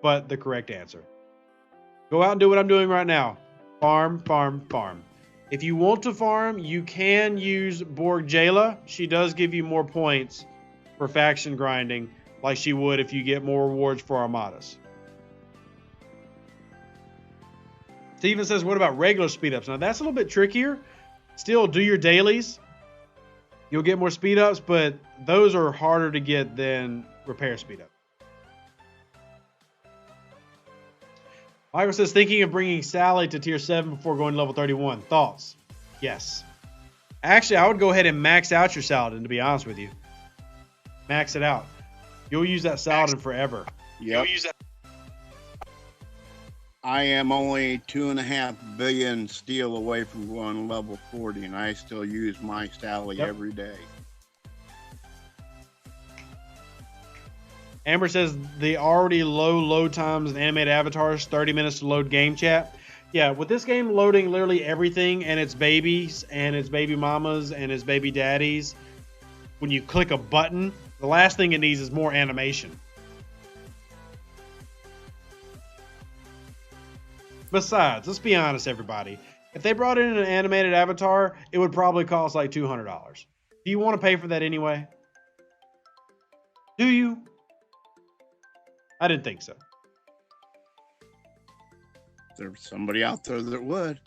but the correct answer. Go out and do what I'm doing right now. Farm, farm, farm. If you want to farm, you can use Borg Jayla. She does give you more points for faction grinding, like she would if you get more rewards for armadas. Steven says, what about regular speed ups? Now that's a little bit trickier. Still do your dailies. You'll get more speed ups, but those are harder to get than repair speed up. Michael says, thinking of bringing Sally to tier 7 before going to level 31. Thoughts? Yes. Actually, I would go ahead and max out your Saladin, to be honest with you. Max it out. You'll use that Saladin forever. Yep. I am only 2.5 billion steel away from going level 40, and I still use my Sally every day. Amber says the already low load times in animated avatars, 30 minutes to load game chat. Yeah, with this game loading literally everything and its babies and its baby mamas and its baby daddies, when you click a button, the last thing it needs is more animation. Besides, let's be honest, everybody. If they brought in an animated avatar, it would probably cost like $200. Do you want to pay for that anyway? Do you? I didn't think so. There's somebody out there that would.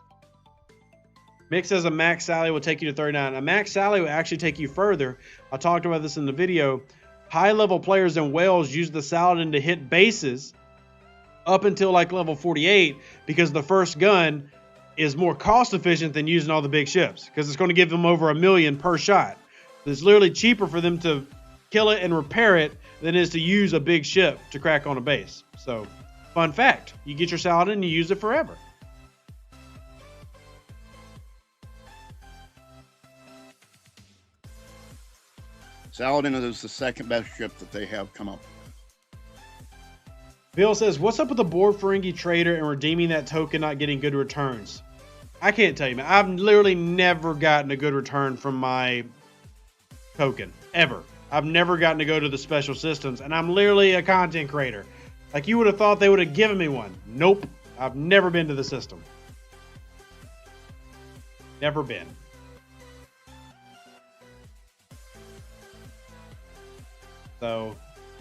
Mick says a max Sally will take you to 39. A max Sally will actually take you further. I talked about this in the video. High-level players in Wales use the Saladin to hit bases up until like level 48 because the first gun is more cost-efficient than using all the big ships because it's going to give them over 1 million per shot. It's literally cheaper for them to kill it and repair it than it is to use a big ship to crack on a base. So, fun fact, you get your Saladin and you use it forever. Saladin is the second best ship that they have come up with. Bill says, what's up with the Borg Ferengi trader and redeeming that token not getting good returns? I can't tell you, man. I've literally never gotten a good return from my token, ever. I've never gotten to go to the special systems, and I'm literally a content creator. Like, you would have thought they would have given me one. Nope. I've never been to the system. Never been. So,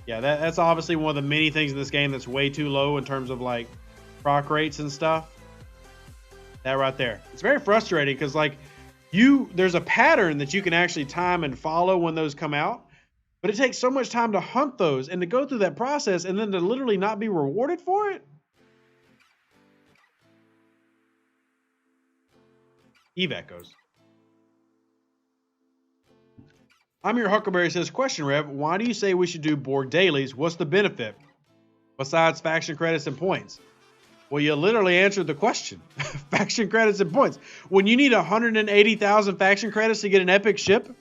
yeah, that's obviously one of the many things in this game that's way too low in terms of, like, proc rates and stuff. That right there. It's very frustrating because, like, there's a pattern that you can actually time and follow when those come out. But it takes so much time to hunt those and to go through that process and then to literally not be rewarded for it. Eve echoes. I'm your Huckleberry says, question, Rev, why do you say we should do Borg dailies? What's the benefit? Besides faction credits and points? Well, you literally answered the question. Faction credits and points. When you need 180,000 faction credits to get an epic ship,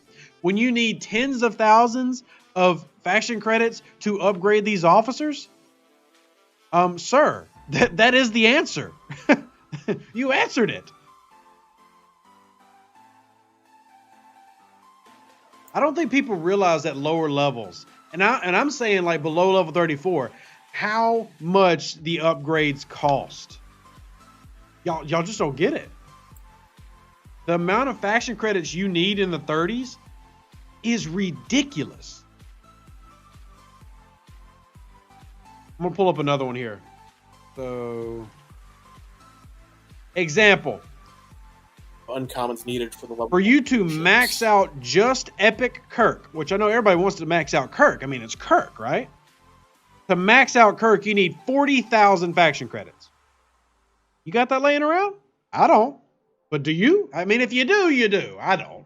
when you need tens of thousands of faction credits to upgrade these officers, sir, that is the answer. You answered it. I don't think people realize that lower levels, and I'm saying like below level 34, how much the upgrades cost. Y'all just don't get it. The amount of faction credits you need in the 30s is ridiculous. I'm gonna pull up another one here. So, example. uncommons needed for the level. For you to ships. max out just Epic Kirk, which I know everybody wants to max out Kirk. I mean, it's Kirk, right? To max out Kirk, you need 40,000 faction credits. You got that laying around? I don't. But do you? I mean, if you do, you do. I don't.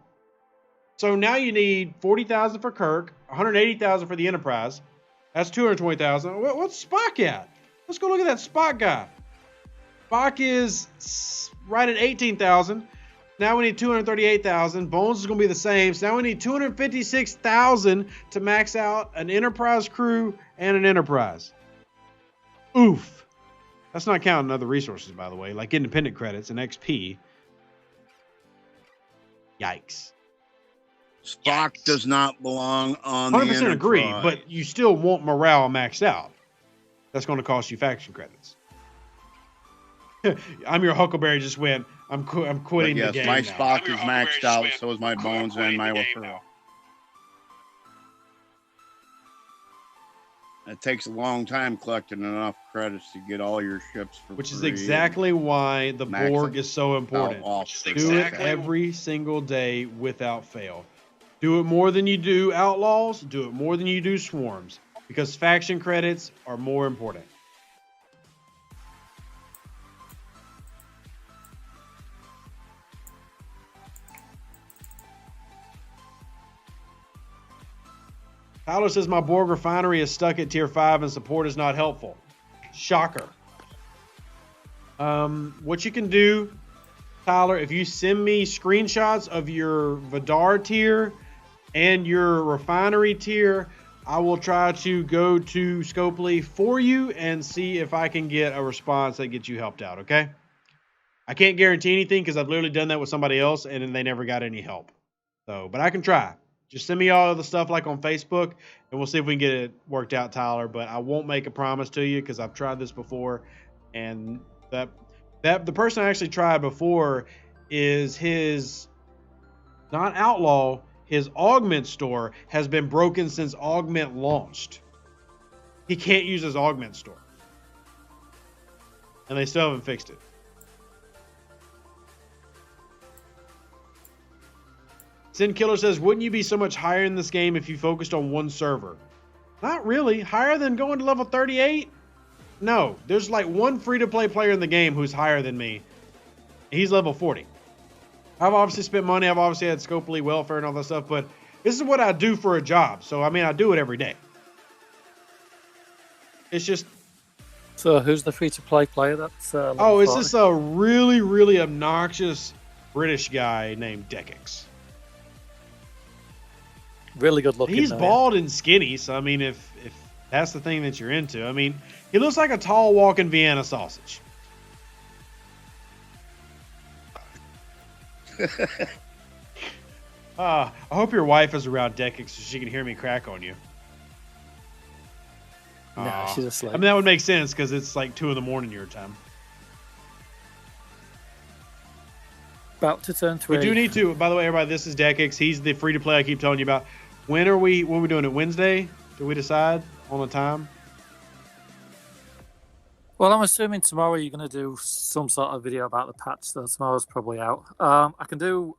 So now you need 40,000 for Kirk, 180,000 for the Enterprise. That's 220,000. What's Spock at? Let's go look at that Spock guy. Spock is right at 18,000. Now we need 238,000. Bones is going to be the same. So now we need 256,000 to max out an Enterprise crew and an Enterprise. Oof. That's not counting other resources, by the way, like independent credits and XP. Yikes. Spock does not belong on the 100% agree, Enterprise. but you still want morale maxed out. That's going to cost you faction credits. I'm your Huckleberry just went, I'm quitting But the game my now. Spock is maxed out, so is my Bones and my LaFurl. It takes a long time collecting enough credits to get all your ships for Which is free. exactly why the Max Borg it is so important. off. Do it every single day without fail. Do it more than you do Outlaws. Do it more than you do Swarms. Because faction credits are more important. Tyler says my Borg refinery is stuck at tier 5 and support is not helpful. Shocker. What you can do, Tyler, if you send me screenshots of your Vidar tier and your refinery tier, I will try to go to Scopely for you and see if I can get a response that gets you helped out, okay? I can't guarantee anything because I've literally done that with somebody else and then they never got any help. So, but I can try. Just send me all of the stuff like on Facebook and we'll see if we can get it worked out, Tyler. But I won't make a promise to you because I've tried this before. And that the person I actually tried before is his, not Outlaw, his Augment store has been broken since Augment launched. He can't use his Augment store. And they still haven't fixed it. Sin Killer says, wouldn't you be so much higher in this game if you focused on one server? Not really. Higher than going to level 38? No. There's like one free-to-play player in the game who's higher than me. He's level 40. I've obviously spent money. I've obviously had Scopely welfare and all that stuff, but this is what I do for a job. So, I mean, I do it every day. It's just... So, who's the free-to-play player that's... it's this really, really obnoxious British guy named Dekix. Really good looking. He's bald and skinny, so I mean, if that's the thing that you're into, I mean, he looks like a tall walking Vienna sausage. I hope your wife is around Dekix so she can hear me crack on you. No, she's asleep. I mean, that would make sense because it's like 2 a.m. your time. About to turn 3. We do need to, by the way, everybody, this is Dekix. He's the free-to-play I keep telling you about. When are we doing it? Wednesday? Do we decide on a time? Well, I'm assuming tomorrow you're going to do some sort of video about the patch, so tomorrow's probably out. I can do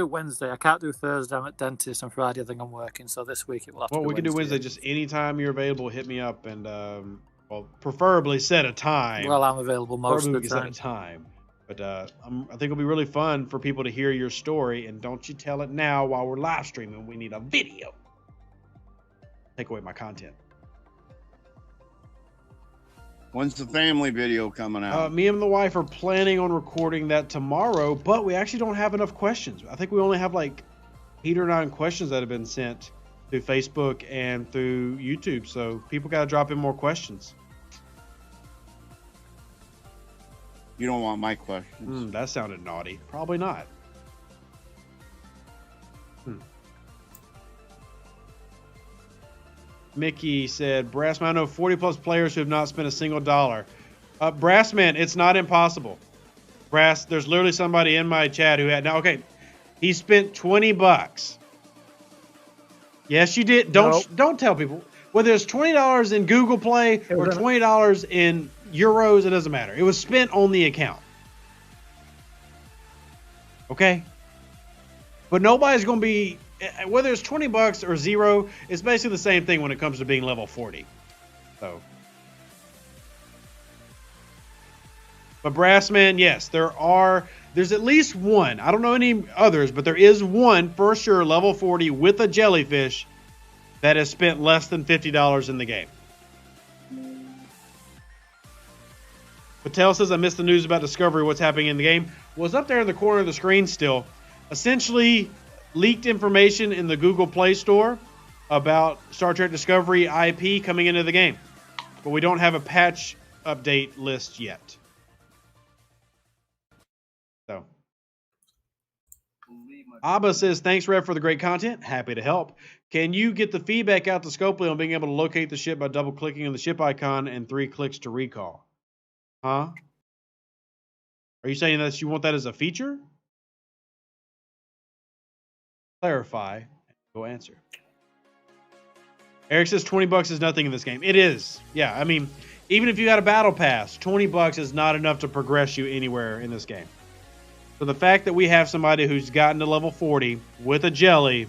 Wednesday. I can't do Thursday. I'm at dentist, and Friday I think I'm working, so this week it will have to be Well, we can do Wednesday. Just anytime you're available, hit me up and, preferably set a time. Well, I'm available most of the we time. can set a time. But I think it'll be really fun for people to hear your story. And don't you tell it now while we're live streaming. We need a video. Take away my content. When's the family video coming out? Me and the wife are planning on recording that tomorrow, but we actually don't have enough questions. I think we only have like 8 or 9 questions that have been sent through Facebook and through YouTube. So people got to drop in more questions. You don't want my questions. That sounded naughty. Probably not. Mickey said, Brassman, I know 40 plus players who have not spent a single dollar. Brassman, it's not impossible. Brass, there's literally somebody in my chat who had, now, okay, he spent $20. Yes, you did. Don't tell people. Whether it's $20 in Google Play or $20 in euros, it doesn't matter. It was spent on the account. Okay? But nobody's going to be, whether it's $20 or zero, it's basically the same thing when it comes to being level 40. So. But Brassman, yes, there's at least one. I don't know any others, but there is one for sure, level 40 with a jellyfish that has spent less than $50 in the game. Patel says, I missed the news about Discovery, what's happening in the game. Well, it's up there in the corner of the screen still. Essentially, leaked information in the Google Play Store about Star Trek Discovery IP coming into the game. But we don't have a patch update list yet. So, Abba says, thanks, Rev, for the great content. Happy to help. Can you get the feedback out to Scopely on being able to locate the ship by double-clicking on the ship icon and 3 clicks to recall? Huh? Are you saying that you want that as a feature? Clarify. Go answer. Eric says $20 is nothing in this game. It is. Yeah, I mean, even if you got a battle pass, $20 is not enough to progress you anywhere in this game. So the fact that we have somebody who's gotten to level 40 with a jelly,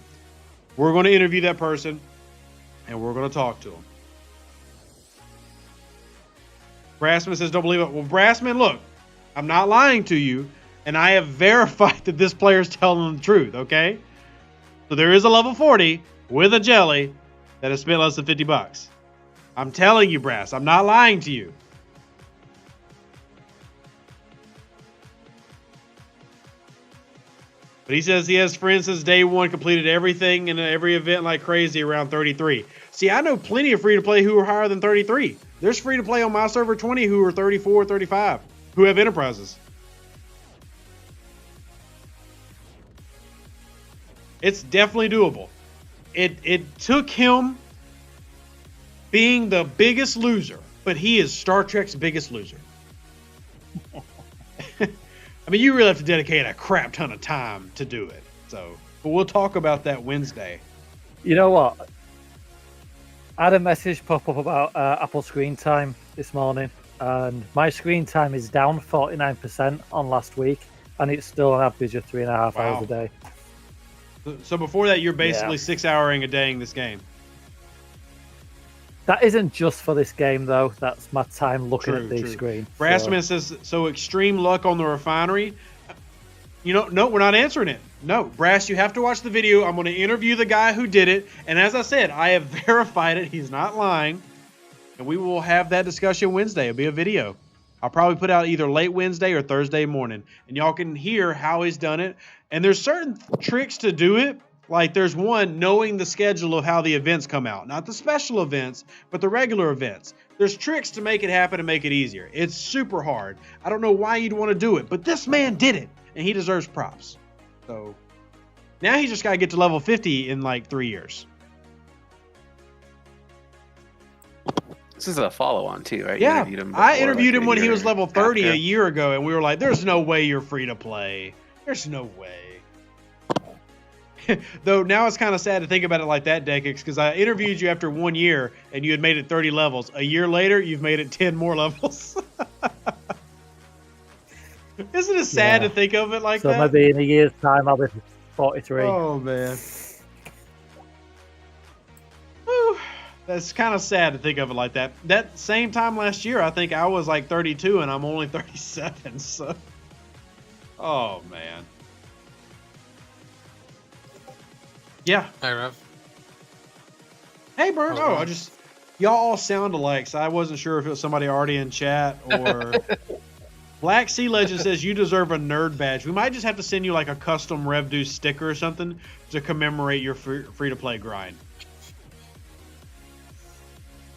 we're going to interview that person and we're going to talk to him. Brassman says, don't believe it. Well, Brassman, look, I'm not lying to you, and I have verified that this player is telling the truth, okay? So there is a level 40 with a jelly that has spent less than $50. I'm telling you, Brass, I'm not lying to you. But he says he has, for instance, day one, completed everything in every event like crazy around 33. See, I know plenty of free-to-play who are higher than 33. There's free-to-play on my server 20 who are 34, 35, who have enterprises. It's definitely doable. It took him being the biggest loser, but he is Star Trek's biggest loser. I mean, you really have to dedicate a crap ton of time to do it. So, but we'll talk about that Wednesday. You know what? I had a message pop up about Apple screen time this morning, and my screen time is down 49% on last week, and it's still an average of 3.5 hours a day. So before that, you're basically 6-houring a day in this game. That isn't just for this game, though. That's my time looking at the screen. Brassman says, so extreme luck on the refinery. You know, no, we're not answering it. No, Brass, you have to watch the video. I'm going to interview the guy who did it. And as I said, I have verified it. He's not lying. And we will have that discussion Wednesday. It'll be a video. I'll probably put out either late Wednesday or Thursday morning. And y'all can hear how he's done it. And there's certain tricks to do it. Like there's one, knowing the schedule of how the events come out. Not the special events, but the regular events. There's tricks to make it happen and make it easier. It's super hard. I don't know why you'd want to do it, but this man did it. And he deserves props. So now he's just got to get to level 50 in like 3 years. This is a follow-on too, right? Yeah, I interviewed him when he was level 30 after. a year ago, and we were like, there's no way you're free to play. There's no way. Though now it's kind of sad to think about it like that, Dekix, because I interviewed you after 1 year, and you had made it 30 levels. A year later, you've made it 10 more levels. Isn't it sad to think of it like that? So maybe in a year's time, I'll be 43. Oh, man. Whew. That's kind of sad to think of it like that. That same time last year, I think I was like 32, and I'm only 37, so... Oh, man. Yeah. Hi, Rev. Hey, Bert. Oh, y'all all sound alike, so I wasn't sure if it was somebody already in chat or... Black Sea Legend says you deserve a nerd badge. We might just have to send you like a custom RevDo sticker or something to commemorate your free-to-play grind.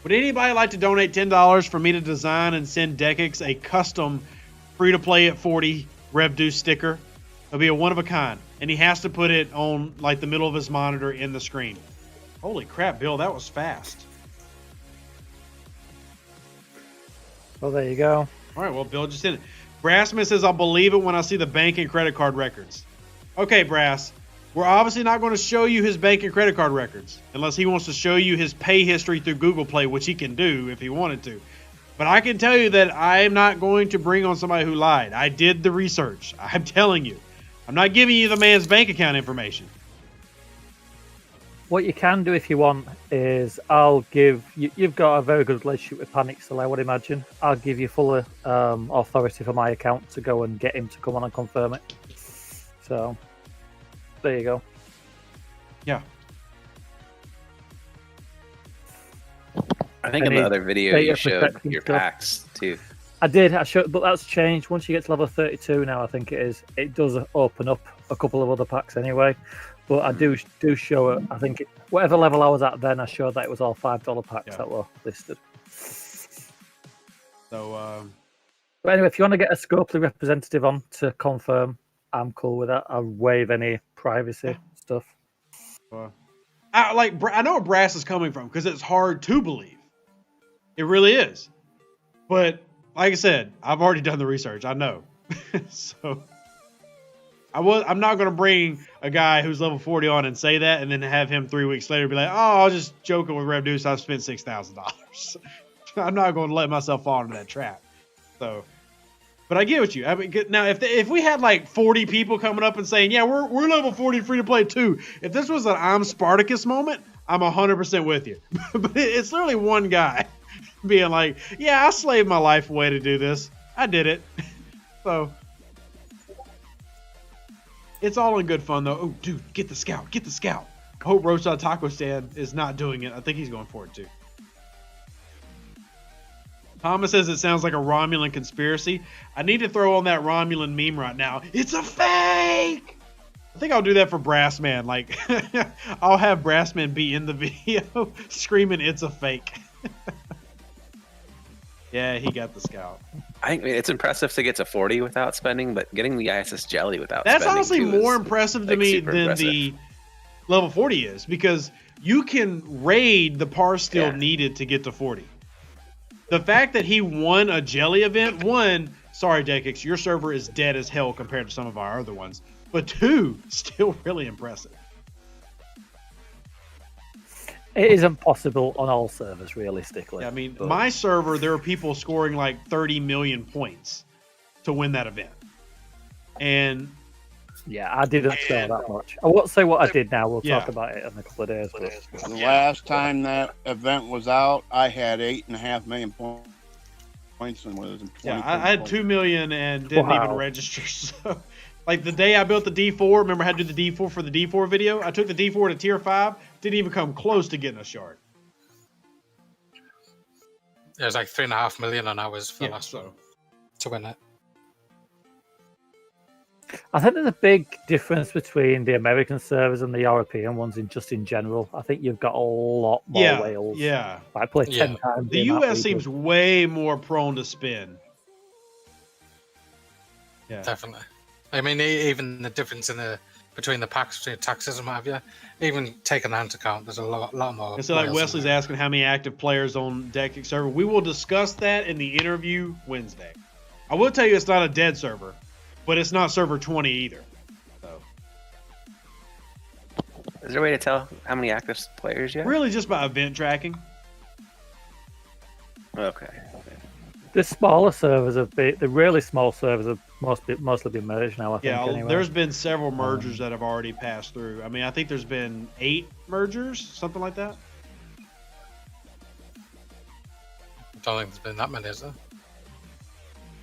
Would anybody like to donate $10 for me to design and send Dekix a custom free-to-play at 40 RevDo sticker? It'll be a one-of-a-kind, and he has to put it on like the middle of his monitor in the screen. Holy crap, Bill, that was fast. Well, there you go. All right, well, Bill just did it. Brassman says, I'll believe it when I see the bank and credit card records. Okay, Brass. We're obviously not going to show you his bank and credit card records unless he wants to show you his pay history through Google Play, which he can do if he wanted to. But I can tell you that I am not going to bring on somebody who lied. I did the research. I'm telling you. I'm not giving you the man's bank account information. What you can do if you want is I'll give you. You've got a very good relationship with Panic, so I would imagine I'll give you full authority for my account to go and get him to come on and confirm it. So there you go. Yeah. I think in the other video you showed your packs too. I did. I showed, but that's changed. Once you get to level 32 now, I think it is. It does open up a couple of other packs anyway. But I do show it. I think whatever level I was at then, I showed that it was all $5 packs that were listed. So, but anyway, if you want to get a Scopely representative on to confirm, I'm cool with that. I'll waive any privacy stuff. I know where Brass is coming from because it's hard to believe. It really is. But like I said, I've already done the research. I know. So I'm not going to bring a guy who's level 40 on and say that and then have him 3 weeks later be like, oh, I was just joking with Rev Deuce. I've spent $6,000. I'm not going to let myself fall into that trap. So, but I get what you. I mean, now if we had like 40 people coming up and saying, yeah, we're level 40 free to play too. If this was an I'm Spartacus moment, I'm 100% with you. But it's literally one guy being like, yeah, I slaved my life away to do this. I did it. So it's all in good fun though. Oh, dude, get the scout. Get the scout. I hope Roadside Taco Stand is not doing it. I think he's going for it too. Thomas says it sounds like a Romulan conspiracy. I need to throw on that Romulan meme right now. It's a fake! I think I'll do that for Brassman. Like, I'll have Brassman be in the video screaming, it's a fake. Yeah, he got the scout. I think it's impressive to get to 40 without spending, but getting the ISS jelly without That's spending honestly too more is, impressive to like, me super than impressive. the level 40 is, because you can raid the par still needed to get to 40. The fact that he won a jelly event, one, sorry, Dekix, your server is dead as hell compared to some of our other ones. But two, still really impressive. It isn't possible on all servers, realistically. Yeah, I mean, but my server, there are people scoring like 30 million points to win that event. And yeah, I didn't score that much. I won't say what I did now. We'll talk about it in a couple of days. But The last time that event was out, I had 8.5 million points and was in 20. yeah, I had 2 million and didn't even register. So, like the day I built the D4, remember I had to do the D4 for the D4 video? I took the D4 to tier 5, didn't even come close to getting a shard. It was like 3.5 million on ours for the last one to win it. I think there's a big difference between the American servers and the European ones in general. I think you've got a lot more whales. Yeah. I play 10 times. The US seems way more prone to spin. Yeah. Definitely. I mean, even the difference between the packs, between taxes and what have you, even taking that into account, there's a lot more. And so, like Wesley's asking how many active players on Deck server. We will discuss that in the interview Wednesday. I will tell you it's not a dead server, but it's not server 20 either. So, is there a way to tell how many active players you have? really just by event tracking. Okay. The smaller servers the really small servers have mostly been merged now, I think. Yeah, anyway. there's been several mergers that have already passed through. I mean, I think there's been 8 mergers, something like that. I don't think there's been that many, is there?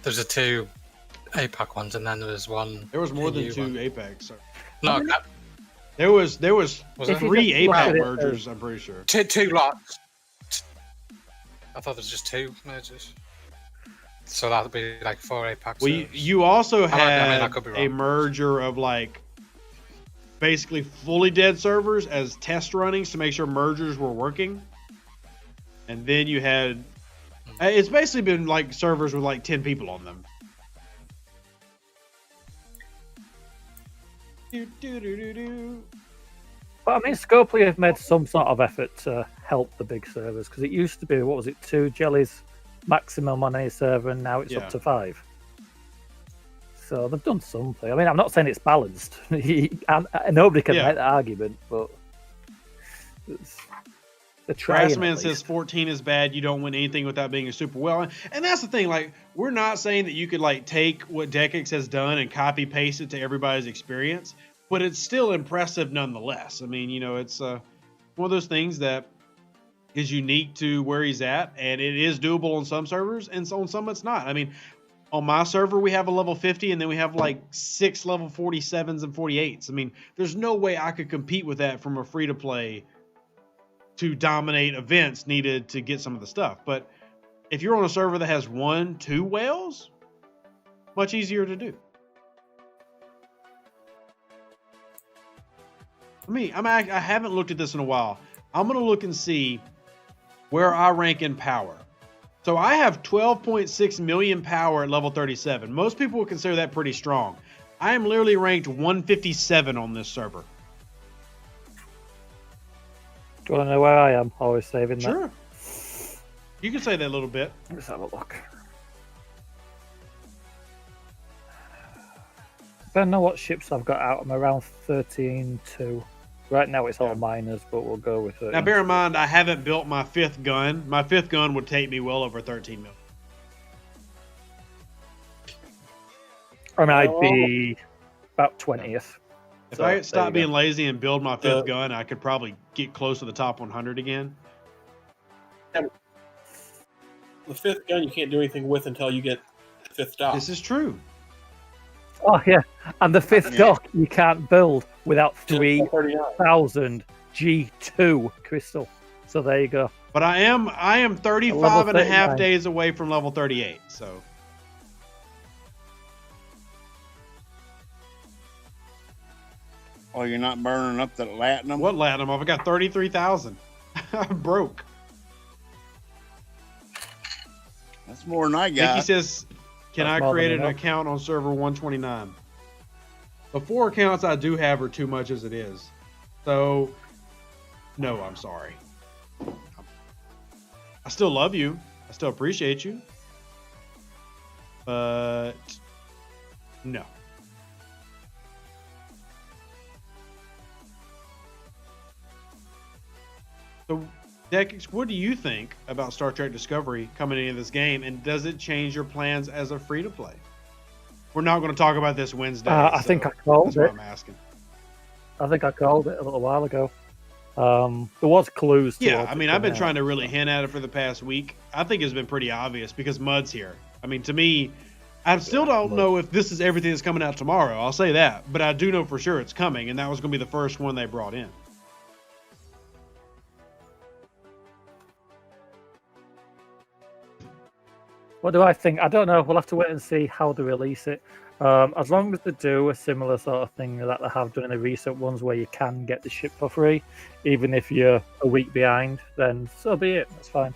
There's the 2 APAC ones, and then there was one. There was more than EU 2 one. APEX. No, there was Was it? 3 If you just look APAC at it, mergers, I'm pretty sure. two lots. I thought there was just 2 mergers. So that would be like 4 APAC. Well, you also I had could be a wrong. merger of like basically fully dead servers as test runnings to make sure mergers were working. And then you had, it's basically been like servers with like 10 people on them. But I mean, Scopely have made some sort of effort to help the big servers because it used to be, what was it, 2 jellies maximum on any server, and now it's up to 5. So they've done something. I mean, I'm not saying it's balanced. And nobody can make that argument, but the trying. Grassman says 14 is bad. You don't win anything without being a super well. And that's the thing. Like, we're not saying that you could like take what Decix has done and copy paste it to everybody's experience, but it's still impressive nonetheless. I mean, you know, it's one of those things that is unique to where he's at, and it is doable on some servers, and on some it's not. I mean, on my server, we have a level 50, and then we have like 6 level 47s and 48s. I mean, there's no way I could compete with that from a free-to-play to dominate events needed to get some of the stuff. But if you're on a server that has 1, 2 whales, much easier to do. I haven't looked at this in a while. I'm going to look and see where I rank in power. So I have 12.6 million power at level 37. Most people would consider that pretty strong. I am literally ranked 157 on this server. Do you want to know where I am? Always saving that. Sure. You can say that a little bit. Let's have a look. I don't know what ships I've got out. I'm around 13.2. Right now it's all miners, but we'll go with it. Now bear in mind, I haven't built my 5th gun. My 5th gun would take me well over 13 million. I mean, I'd be about 20th. If I stop being lazy and build my 5th gun, I could probably get close to the top 100 again. The 5th gun you can't do anything with until you get 5th dock. This is true. Oh, yeah. And the 5th dock you can't build without 3,000 G2 crystal. So there you go. But I am 35 and a half days away from level 38. So. Oh, you're not burning up that latinum? What latinum? I've got 33,000. I'm broke. That's more than I got. Nikki says, can I create an account on server 129? The 4 accounts I do have are too much as it is. So, no, I'm sorry. I still love you. I still appreciate you. But, no. So, Dekix, what do you think about Star Trek Discovery coming into this game, and does it change your plans as a free-to-play? We're not going to talk about this Wednesday. I think I called that's it. What I'm asking. I think I called it a little while ago. There was clues. Yeah, I mean, I've been trying to really hint at it for the past week. I think it's been pretty obvious because Mud's here. I mean, to me, I still don't know if this is everything that's coming out tomorrow. I'll say that. But I do know for sure it's coming, and that was going to be the first one they brought in. What do I think? I don't know. We'll have to wait and see how they release it. As long as they do a similar sort of thing that they have done in the recent ones where you can get the ship for free, even if you're a week behind, then so be it. That's fine.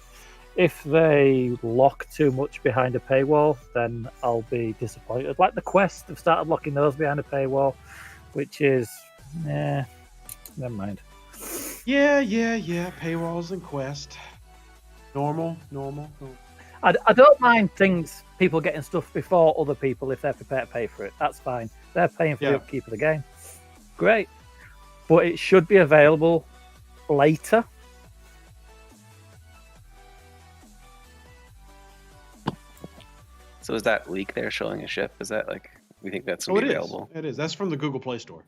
If they lock too much behind a paywall, then I'll be disappointed. Like the Quest, they've started locking those behind a paywall, which is, never mind. Yeah. Paywalls and Quest. Normal. I don't mind people getting stuff before other people if they're prepared to pay for it. That's fine. They're paying for the upkeep of the game. Great. But it should be available later. So is that leak there showing a ship? Is that like, we think that's going to be available? It is. That's from the Google Play Store.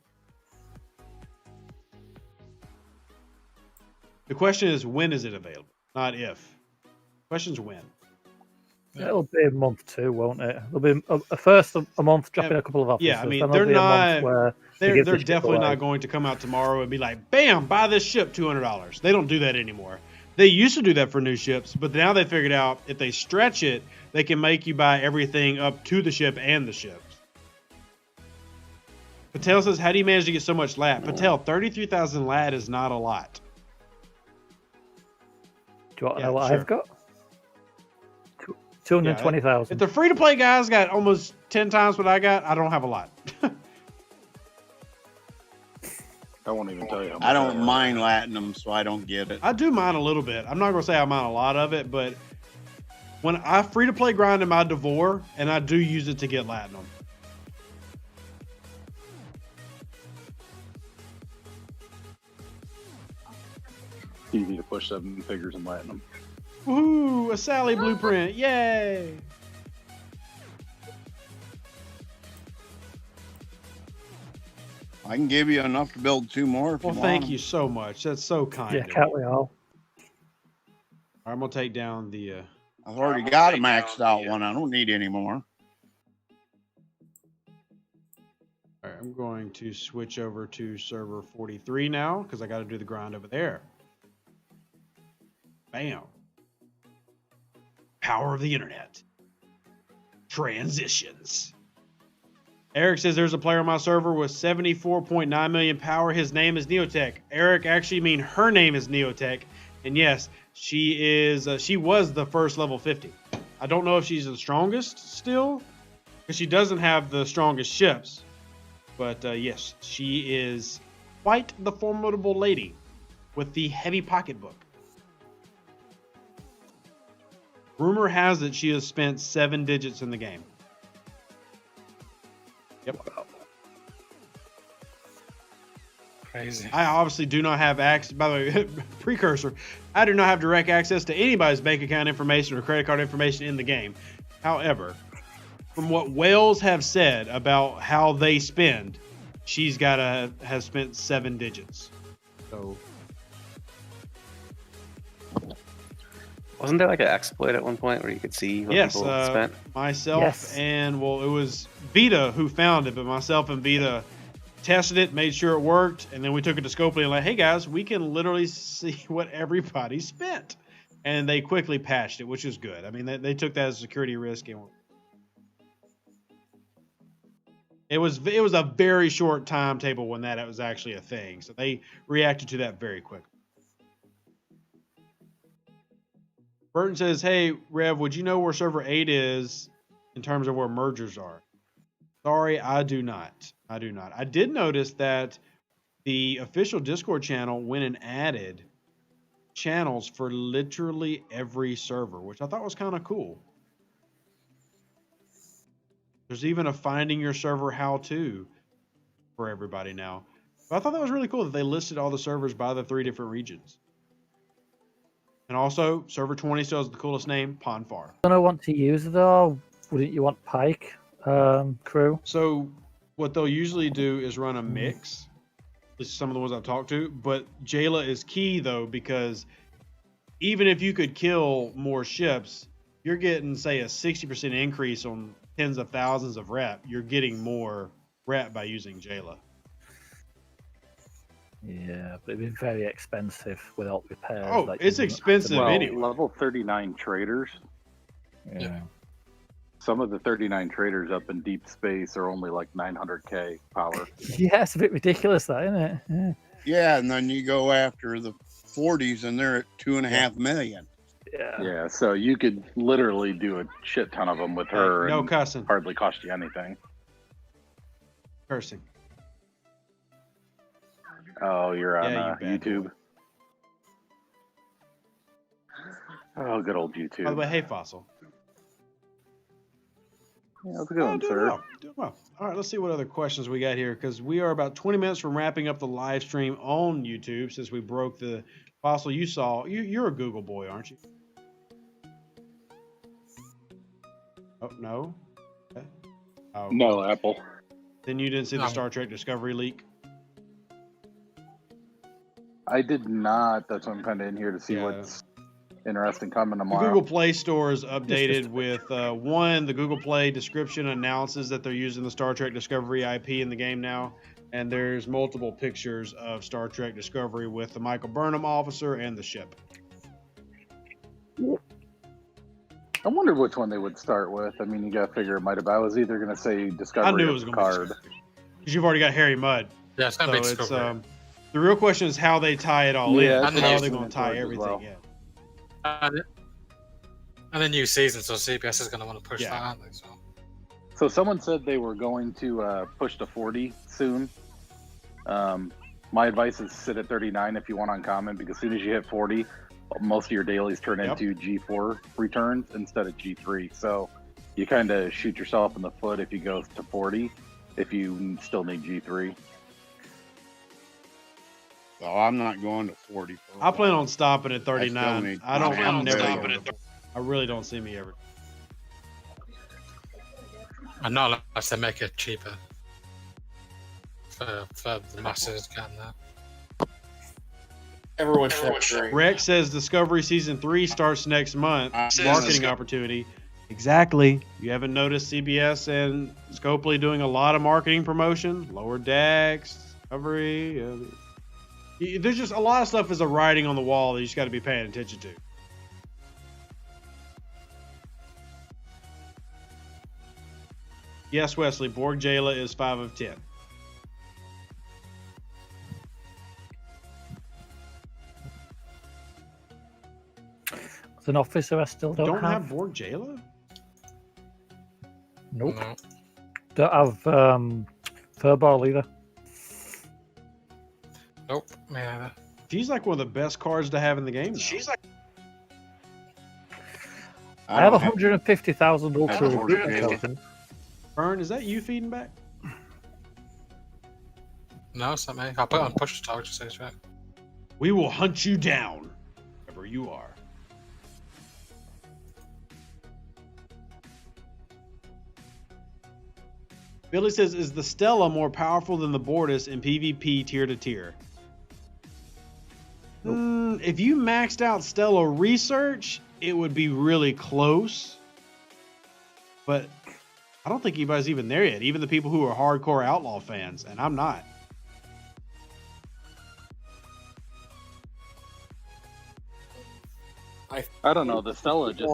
The question is, when is it available? Not if. The question's when. It'll be a month too, won't it? It'll be first a month, dropping a couple of officers. Yeah, I mean, they're definitely not going to come out tomorrow and be like, bam, buy this ship $200. They don't do that anymore. They used to do that for new ships, but now they figured out if they stretch it, they can make you buy everything up to the ship and the ships. Patel says, how do you manage to get so much lat? Patel, 33,000 lat is not a lot. Do you want to know what I've got? 220,000. If the free-to-play guys got almost 10 times what I got, I don't have a lot. I won't even tell you. I don't mind latinum, so I don't get it. I do mine a little bit. I'm not going to say I mine a lot of it, but when I free-to-play grind in my Devore, and I do use it to get latinum. easy to push 7 figures in Platinum. Woohoo! A Sally blueprint! Yay! I can give you enough to build 2 more. Well, thank you so much. That's so kind. Yeah, can't we all? I'm gonna take down the. I've already got a maxed out one. I don't need any more. All right, I'm going to switch over to server 43 now because I got to do the grind over there. Bam. Power of the internet. Transitions. Eric says there's a player on my server with 74.9 million power. His name is Neotech. Eric actually mean her name is Neotech. And yes, she was the first level 50. I don't know if she's the strongest still because she doesn't have the strongest ships. But yes, she is quite the formidable lady with the heavy pocketbook. Rumor has it she has spent 7 digits in the game. Yep. Crazy. I obviously do not have access. By the way, precursor, I do not have direct access to anybody's bank account information or credit card information in the game. However, from what whales have said about how they spend, she's has spent 7 digits. So, wasn't there like an exploit at one point where you could see what people spent? Myself and it was Vita who found it, but myself and Vita tested it, made sure it worked, and then we took it to Scopely and like, hey guys, we can literally see what everybody spent, and they quickly patched it, which is good. I mean, they took that as a security risk, and it was a very short timetable when that was actually a thing, so they reacted to that very quickly. Burton says, hey, Rev, would you know where server 8 is in terms of where mergers are? Sorry, I do not. I did notice that the official Discord channel went and added channels for literally every server, which I thought was kind of cool. There's even a finding your server how-to for everybody now. But I thought that was really cool that they listed all the servers by the 3 different regions. And also, server 20 still has the coolest name, Ponfar. I don't want to use it though. Wouldn't you want Pike crew? So what they'll usually do is run a mix. This is some of the ones I've talked to. But Jayla is key though, because even if you could kill more ships, you're getting, say, a 60% increase on tens of thousands of rep. You're getting more rep by using Jayla. Yeah, but it'd be very expensive without repairs. Oh, it's expensive anyway. Level 39 traders. Yeah. Some of the 39 traders up in deep space are only like 900k power. Yeah, it's a bit ridiculous, that, isn't it? Yeah. Yeah, and then you go after the 40s, and they're at 2.5 million. Yeah, so you could literally do a shit ton of them with her. No and cussing. Hardly cost you anything. Cursing. Oh, you're on Yeah, you YouTube. Oh, good old YouTube. By the way, hey, Fossil. Yeah, how's it going, sir? Doing well. All right, let's see what other questions we got here, because we are about 20 minutes from wrapping up the live stream on YouTube since we broke the Fossil. You're a Google boy, aren't you? Oh, no? Okay. Oh, No, Apple. then you didn't see the Star Trek Discovery leak? I did not. That's why I'm kind of in here to see what's interesting coming The tomorrow. Google Play Store is updated with the Google Play description announces that they're using the Star Trek Discovery IP in the game now, and there's multiple pictures of Star Trek Discovery with the Michael Burnham officer and the ship. I wonder which one they would start with. I mean, you got to figure it might have. I was either going to say Discovery I knew it or was going to be Picard. Discovery, because you've already got Harry Mudd. Yeah, it's going to be So Discovery. the real question is how they tie it all Yeah, in. and How the are they new going to tie as everything well. in? And a new season, so CBS is going to want to push Yeah. that, aren't they? So. So someone said they were going to push to 40 soon. My advice is sit at 39 if you want uncommon, because as soon as you hit 40, most of your dailies turn into G4 returns instead of G3. So you kind of shoot yourself in the foot if you go to 40, if you still need G3. So I'm not going to 40. I plan on stopping at I still 39. need I don't. to I'm never. stop Going to, I really don't see me ever. And not unless they make it cheaper for the masses getting that. Everyone should. Rex says Discovery Season 3 starts next month. Marketing opportunity. Exactly. You haven't noticed CBS and Scopely doing a lot of marketing promotion? Lower Decks, Discovery. There's just a lot of stuff is a writing on the wall that you just got to be paying attention to. Yes, Wesley. Borg Jayla is 5 of 10. It's an officer I still don't have. Borg Jayla? Nope. No. Don't have Furball either. Nope. Yeah. She's like one of the best cards to have in the game now. She's like. I have 150,000 ultra Borg recruit. Burn, is that you feeding back? No, it's not me. I'll put it on push to talk just so it's right. We will hunt you down wherever you are. Billy says, is the Stella more powerful than the Bortus in PvP tier to tier? If you maxed out Stella research, it would be really close. But I don't think anybody's even there yet. Even the people who are hardcore Outlaw fans, and I'm not. I don't know. The Stella just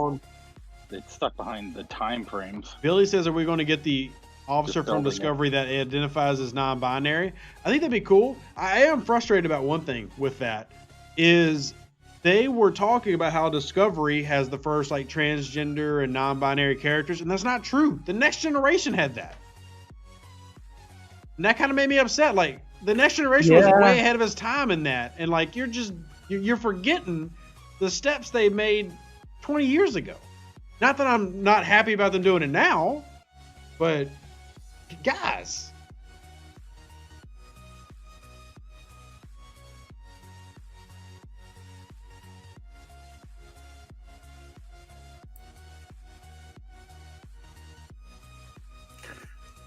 it's stuck behind the time frames. Billy says, are we going to get the officer from building Discovery that identifies as non-binary? I think that'd be cool. I am frustrated about one thing with that is they were talking about how Discovery has the first like transgender and non-binary characters, and that's not true. The Next Generation had that. And that kind of made me upset. Like the Next Generation was way ahead of its time in that. And like you're forgetting the steps they made 20 years ago. Not that I'm not happy about them doing it now, but guys.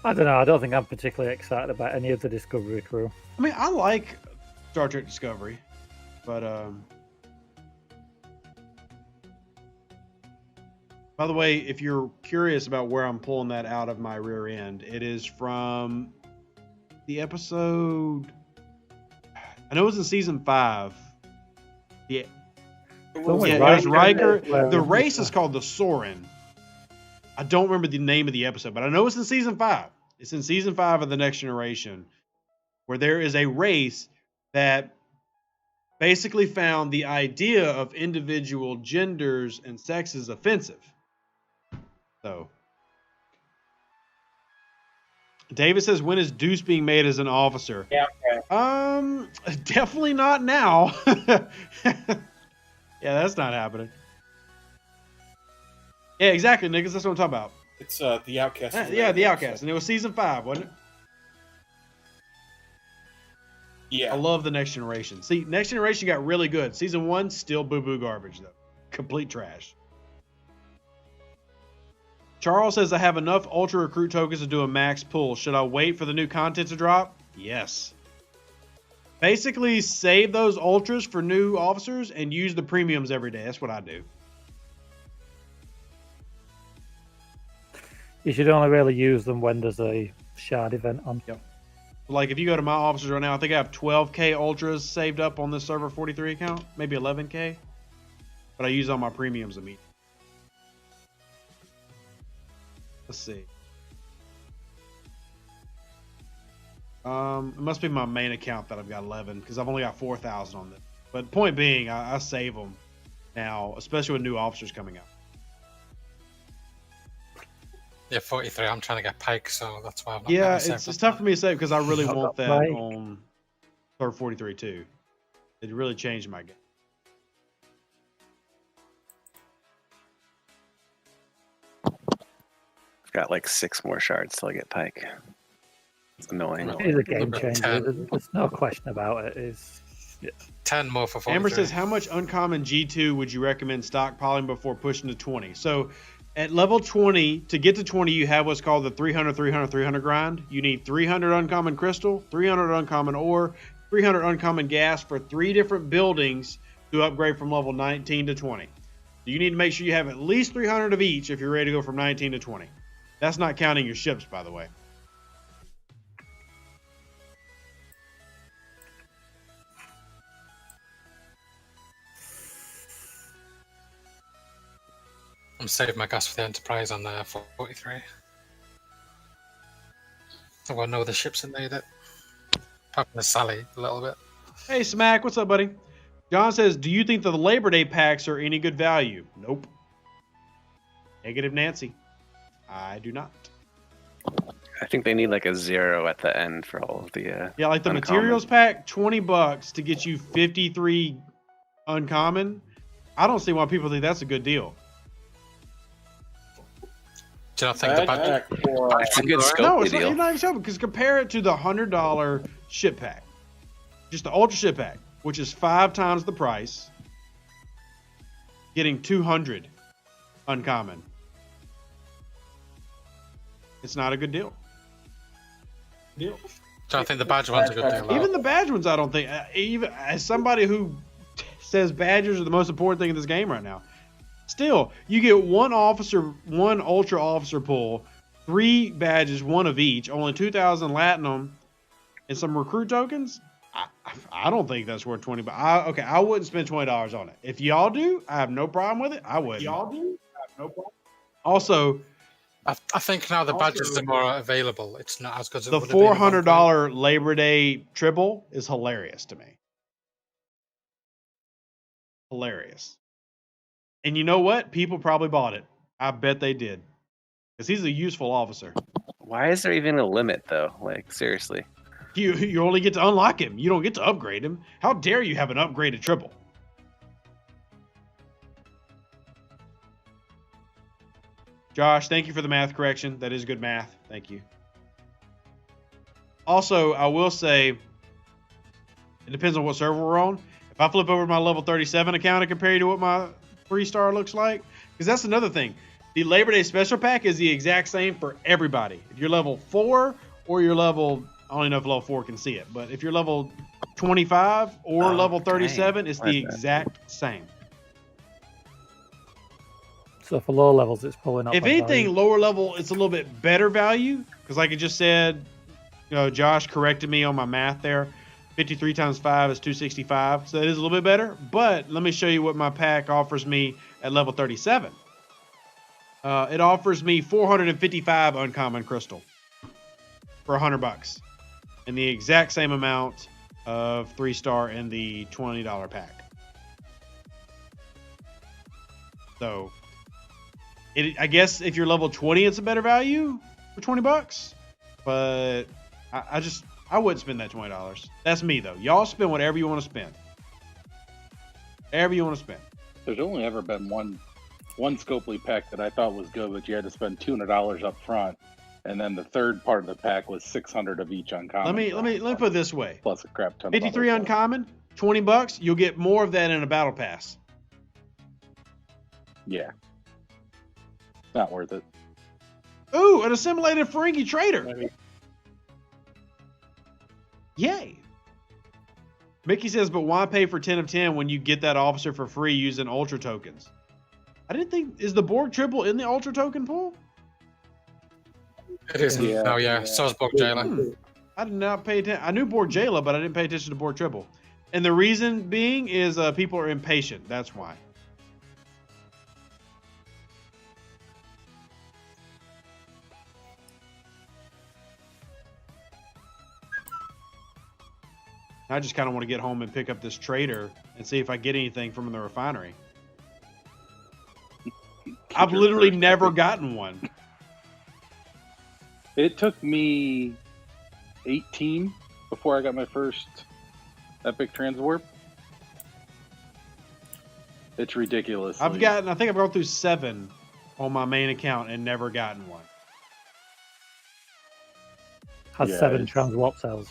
I don't know. I don't think I'm particularly excited about any of the Discovery crew. I mean, I like Star Trek Discovery, but by the way, if you're curious about where I'm pulling that out of my rear end, it is from the episode. I know it was in season 5. Yeah, it was Riker. The race is called the Soren. I don't remember the name of the episode, but I know it's in season 5. It's in season 5 of The Next Generation, where there is a race that basically found the idea of individual genders and sexes offensive. So, David says, when is Deuce being made as an officer? Yeah. Definitely not now. Yeah, that's not happening. Yeah, exactly, niggas. That's what I'm talking about. It's the Outcast. Yeah, the Outcast, and it was season 5, wasn't it? Yeah. I love the Next Generation. See, Next Generation got really good. Season 1, still boo-boo garbage, though. Complete trash. Charles says, I have enough Ultra Recruit tokens to do a max pull. Should I wait for the new content to drop? Yes. Basically, save those Ultras for new officers and use the premiums every day. That's what I do. You should only really use them when there's a shard event on. Yep. Like if you go to my officers right now, I think I have 12K Ultras saved up on this server 43 account, maybe 11K, but I use all my premiums immediately. Let's see. It must be my main account that I've got 11 because I've only got 4,000 on this. But point being, I save them now, especially with new officers coming out. Yeah, 43. I'm trying to get Pike, so that's why I'm not. Yeah, it's tough for me to save because I really want that Pike on Third 43 too. It really changed my game. I've got like 6 more shards till I get Pike. It's annoying. It is a game changer. There's no question about it. 10 more for 43. Amber says, how much uncommon G2 would you recommend stockpiling before pushing to 20? So at level 20, to get to 20, you have what's called the 300, 300, 300 grind. You need 300 uncommon crystal, 300 uncommon ore, 300 uncommon gas for 3 different buildings to upgrade from level 19 to 20. You need to make sure you have at least 300 of each if you're ready to go from 19 to 20. That's not counting your ships, by the way. I'm saving my gas for the Enterprise on the 43. I want to know the ships in there that popping the Sally a little bit. Hey, Smack, what's up, buddy? John says, do you think that the Labor Day packs are any good value? Nope. Negative Nancy. I do not. I think they need like a 0 at the end for all of the Yeah, like the uncommon. materials pack, $20 to get you 53 uncommon. I don't see why people think that's a good deal. Do you not think the budget? It's a good scope No, it's deal. not even so, because compare it to the $100 ship pack. Just the Ultra Ship pack, which is 5 times the price. Getting 200 uncommon. It's not a good deal. Do I think the badge one's a good deal? Even the badge ones, I don't think. Even as somebody who says badges are the most important thing in this game right now, still, you get 1 officer, 1 ultra officer pull, 3 badges, 1 of each, only 2,000 latinum, and some recruit tokens. I don't think that's worth 20. But I wouldn't spend $20 on it. If y'all do, I have no problem with it. I would. Y'all do, I have no problem. Also, I think now the badges are more available. It's not as good as it the would have been at one point. $400 Labor Day triple is hilarious to me. Hilarious. And you know what? People probably bought it. I bet they did. Because he's a useful officer. Why is there even a limit though? Like seriously. You only get to unlock him. You don't get to upgrade him. How dare you have an upgraded triple? Josh, thank you for the math correction. That is good math. Thank you. Also, I will say, it depends on what server we're on. If I flip over my level 37 account and compare you to what my 3-star looks like, because that's another thing. The Labor Day special pack is the exact same for everybody. If you're level 4 or you're level, I don't even know if level 4 can see it, but if you're level 25 or level 37, it's the exact same. So for lower levels, it's pulling up. If anything, lower level, it's a little bit better value, because like I just said, Josh corrected me on my math there. 53 times 5 is 265, so that is a little bit better. But let me show you what my pack offers me at level 37. It offers me 455 uncommon crystal for $100, and the exact same amount of 3-star in the $20 pack. So, I guess if you're level 20, it's a better value for $20. But I wouldn't spend that $20. That's me though. Y'all spend whatever you want to spend. Whatever you want to spend. There's only ever been one Scopely pack that I thought was good, but you had to spend $200 up front, and then the third part of the pack was 600 of each uncommon. Let me put it this way. Plus a crap ton. 53 of uncommon, $20. You'll get more of that in a battle pass. Yeah, not worth it. Ooh, an assimilated Ferengi trader. Yay. Mickey says, but why pay for 10 of 10 when you get that officer for free using Ultra tokens? I didn't think, is the Borg triple in the Ultra token pool? It is. Yeah. Oh, yeah. So is Borg Jailer. I did not pay attention. I knew Borg Jailer, but I didn't pay attention to Borg triple. And the reason being is people are impatient. That's why. I just kind of want to get home and pick up this trader and see if I get anything from the refinery. I've literally never gotten one. It took me 18 before I got my first Epic Transwarp. It's ridiculous. I think I've gone through 7 on my main account and never gotten one. Has 7 Transwarp cells.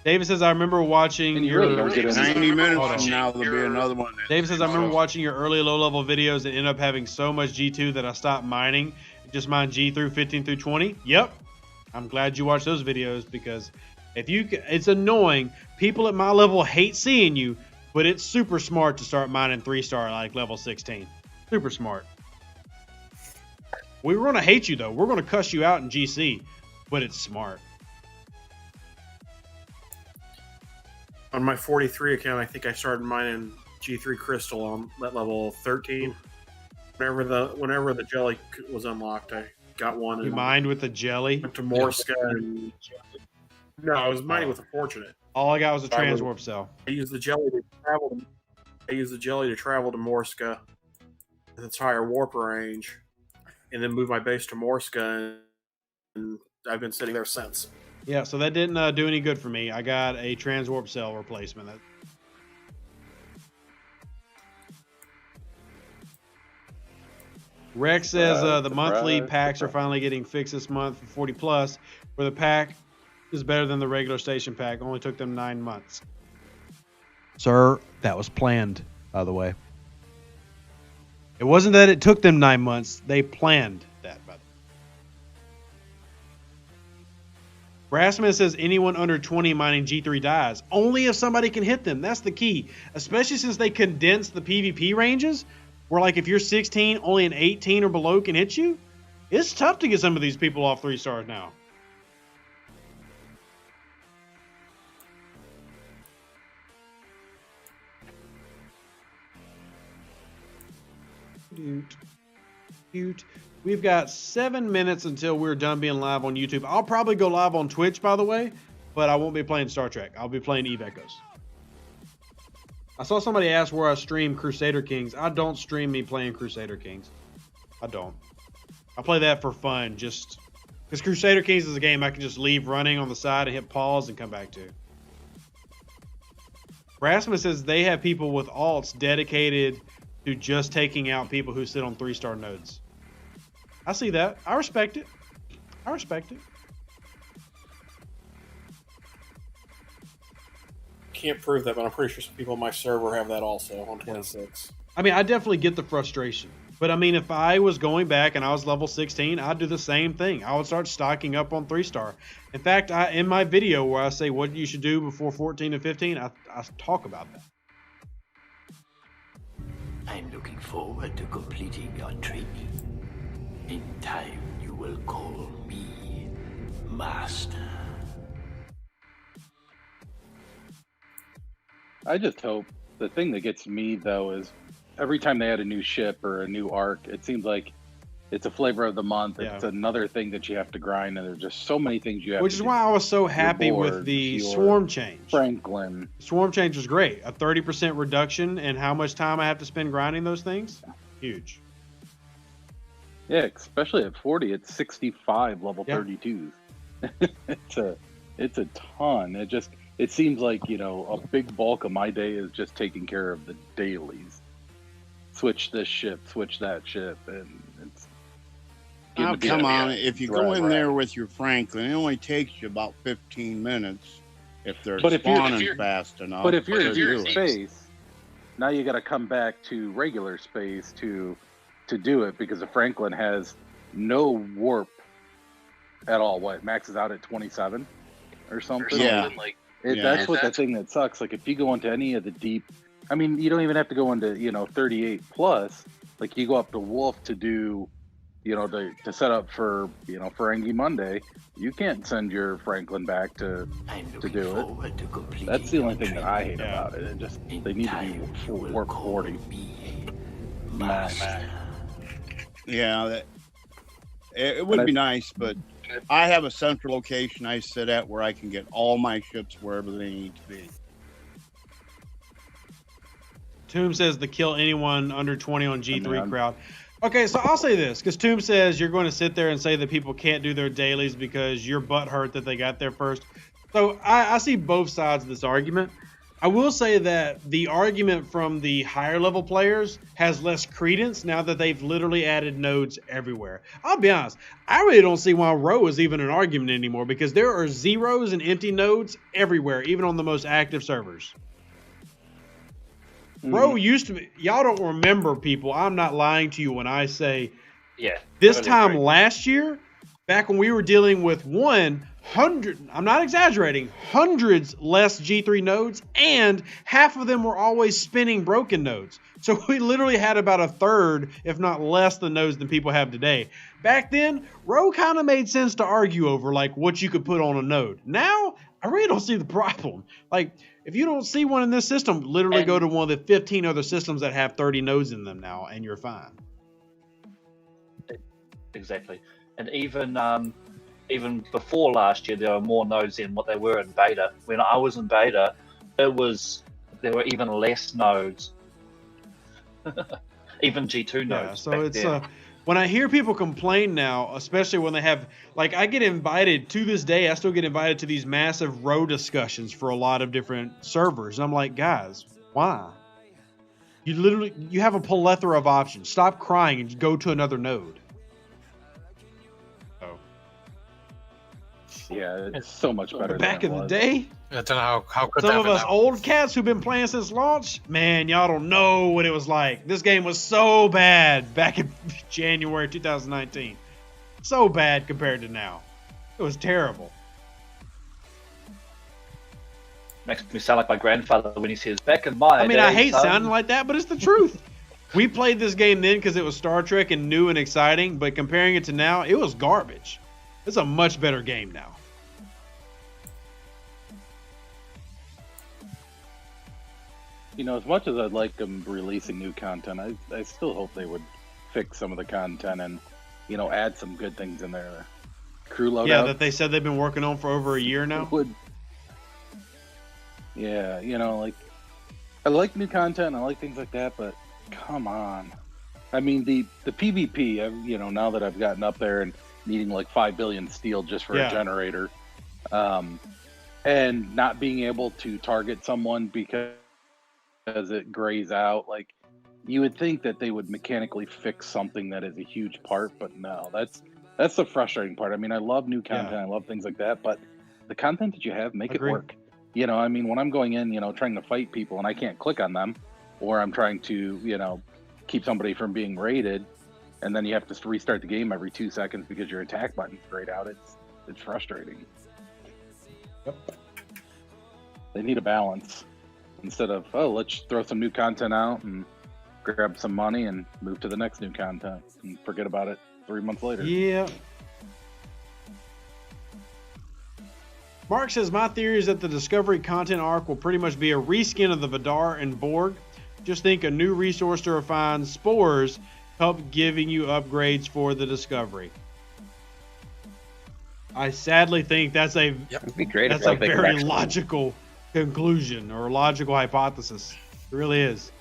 David says, I remember watching And you your really don't get 90 minutes Hold on. from now, there'll be another one. David says, I remember watching your early low-level videos and end up having so much G2 that I stopped mining. Just mine G through 15 through 20. Yep. I'm glad you watched those videos because it's annoying. People at my level hate seeing you, but it's super smart to start mining 3-star like level 16. Super smart. We're going to hate you, though. We're going to cuss you out in GC, but it's smart. On my 43 account, I think I started mining G3 Crystal on that level 13. Whenever the jelly was unlocked, I got one. You mined with the jelly? Went to Morska. No, I was mining with a Fortunate. All I got was a transwarp cell. I used the jelly to travel. To Morska, its higher warp range, and then move my base to Morska, and I've been sitting there since. Yeah, so that didn't do any good for me. I got a transwarp cell replacement. Rex says the monthly packs are finally getting fixed this month for 40 plus, where the pack is better than the regular station pack. Only took them 9 months. Sir, that was planned, by the way. It wasn't that it took them 9 months. They planned that, by the way. Brassman says anyone under 20 mining G3 dies. Only if somebody can hit them. That's the key. Especially since they condensed the PvP ranges, where like if you're 16, only an 18 or below can hit you. It's tough to get some of these people off 3 stars now. We've got 7 minutes until we're done being live on YouTube. I'll probably go live on Twitch, by the way, but I won't be playing Star Trek. I'll be playing Eve Echoes. I saw somebody ask where I stream Crusader Kings. I don't stream me playing Crusader Kings. I don't. I play that for fun, just because Crusader Kings is a game I can just leave running on the side and hit pause and come back to. Brassman says they have people with alts dedicated to just taking out people who sit on 3-star nodes. I see that. I respect it. I respect it. Can't prove that, but I'm pretty sure some people on my server have that also on 26. I mean, I definitely get the frustration. But I mean, if I was going back and I was level 16, I'd do the same thing. I would start stocking up on 3-star. In fact, in my video where I say what you should do before 14 and 15, I talk about that. I'm looking forward to completing your training. In time, you will call me Master. I just hope the thing that gets me though is every time they add a new ship or a new arc, it seems like it's a flavor of the month. Yeah. It's another thing that you have to grind, and there's just so many things you have. Which to is do. why I was so happy Borg, with the your swarm change. Franklin. Swarm change was great. A 30% reduction in how much time I have to spend grinding those things. Huge. Yeah, especially at 40, it's 65 level Yeah. 32s. it's a ton. It seems like, you know, a big bulk of my day is just taking care of the dailies. Switch this ship, switch that ship, and it's. Oh, come on. If you go in there with your Franklin, it only takes you about 15 minutes if they're spawning fast enough. But if you're in space, now you got to come back to regular space to do it, because the Franklin has no warp at all. What, maxes out at 27 or something? Yeah. That's what the thing that sucks. Like if you go into any of the deep, I mean, you don't even have to go into, 38 plus. Like you go up to Wolf to do, to set up for, Ferengi Monday. You can't send your Franklin back to do it. That's the only thing that I hate about it. They need to be warp 40. Yeah, it would be nice, but I have a central location I sit at where I can get all my ships wherever they need to be. Tomb says to kill anyone under 20 on G3 crowd. Okay, so I'll say this, because Tomb says you're going to sit there and say that people can't do their dailies because you're butthurt that they got there first. So I see both sides of this argument. I will say that the argument from the higher level players has less credence now that they've literally added nodes everywhere. I'll be honest, I really don't see why row is even an argument anymore because there are zeros and empty nodes everywhere, even on the most active servers. Row used to be, y'all don't remember, people. I'm not lying to you when I say this time last year, back when we were dealing with 100, I'm not exaggerating, hundreds less G3 nodes, and half of them were always spinning broken nodes. So we literally had about a third, if not less, the nodes than people have today. Back then, row kind of made sense to argue over, like what you could put on a node. Now, I really don't see the problem. Like, if you don't see one in this system, literally go to one of the 15 other systems that have 30 nodes in them now, and you're fine. Exactly. And even before last year, there were more nodes than what they were in beta. When I was in beta, there were even less nodes. Even G2 nodes. Yeah, so it's when I hear people complain now, especially when they have, like, I get invited to this day, I still get invited to these massive row discussions for a lot of different servers. And I'm like, guys, why? You have a plethora of options. Stop crying and go to another node. Yeah, it's so much better. But back in the day, I don't know how good some of us old cats who've been playing since launch, man, y'all don't know what it was like. This game was so bad back in January 2019. So bad compared to now. It was terrible. Makes me sound like my grandfather when he says, back in my day, I hate sounding like that, but it's the truth. We played this game then because it was Star Trek and new and exciting, but comparing it to now, it was garbage. It's a much better game now. You know, as much as I'd like them releasing new content, I still hope they would fix some of the content and, you know, add some good things in there. Crew loadout. Yeah, that they said they've been working on for over a year now. Yeah, you know, like, I like new content, I like things like that, but come on. I mean, the PvP, you know, now that I've gotten up there and needing like 5 billion steel just for a generator, and not being able to target someone because it grays out, like, you would think that they would mechanically fix something that is a huge part, but no, that's the frustrating part. I mean, I love new content, I love things like that, but the content that you have, make it work. You know, I mean, when I'm going in, you know, trying to fight people and I can't click on them, or I'm trying to, you know, keep somebody from being raided, and then you have to restart the game every 2 seconds because your attack button's grayed out. It's frustrating. Yep. They need a balance instead of, oh, let's throw some new content out and grab some money and move to the next new content and forget about it 3 months later. Yeah. Mark says, my theory is that the Discovery content arc will pretty much be a reskin of the Vidar and Borg. Just think a new resource to refine spores help giving you upgrades for the Discovery. I sadly think that's a very logical conclusion or logical hypothesis. It really is.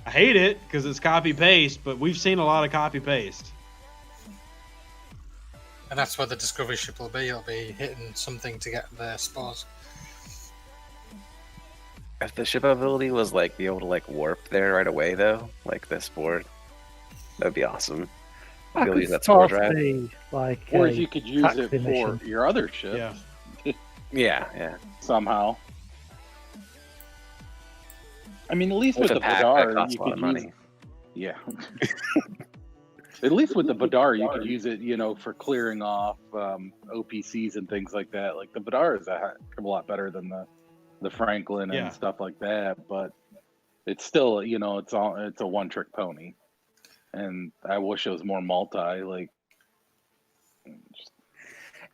I hate it because it's copy paste, but we've seen a lot of copy paste. And that's what the Discovery ship will be. It'll be hitting something to get the spores. If the ship ability was like be able to like warp there right away though, like the spore, that'd be awesome. I You'll could use that spore drive. be like or a if you could use it taxi mission. for your other ship. Yeah. Somehow. I mean, at least With with a the pack, that Vidar, costs you a lot could of use. money. Yeah. At least with the Vidar, you could use it, you know, for clearing off OPCs and things like that. Like the Vidar is a heck of a lot better than the Franklin and stuff like that, but it's still, you know, it's a one-trick pony, and I wish it was more multi. Like,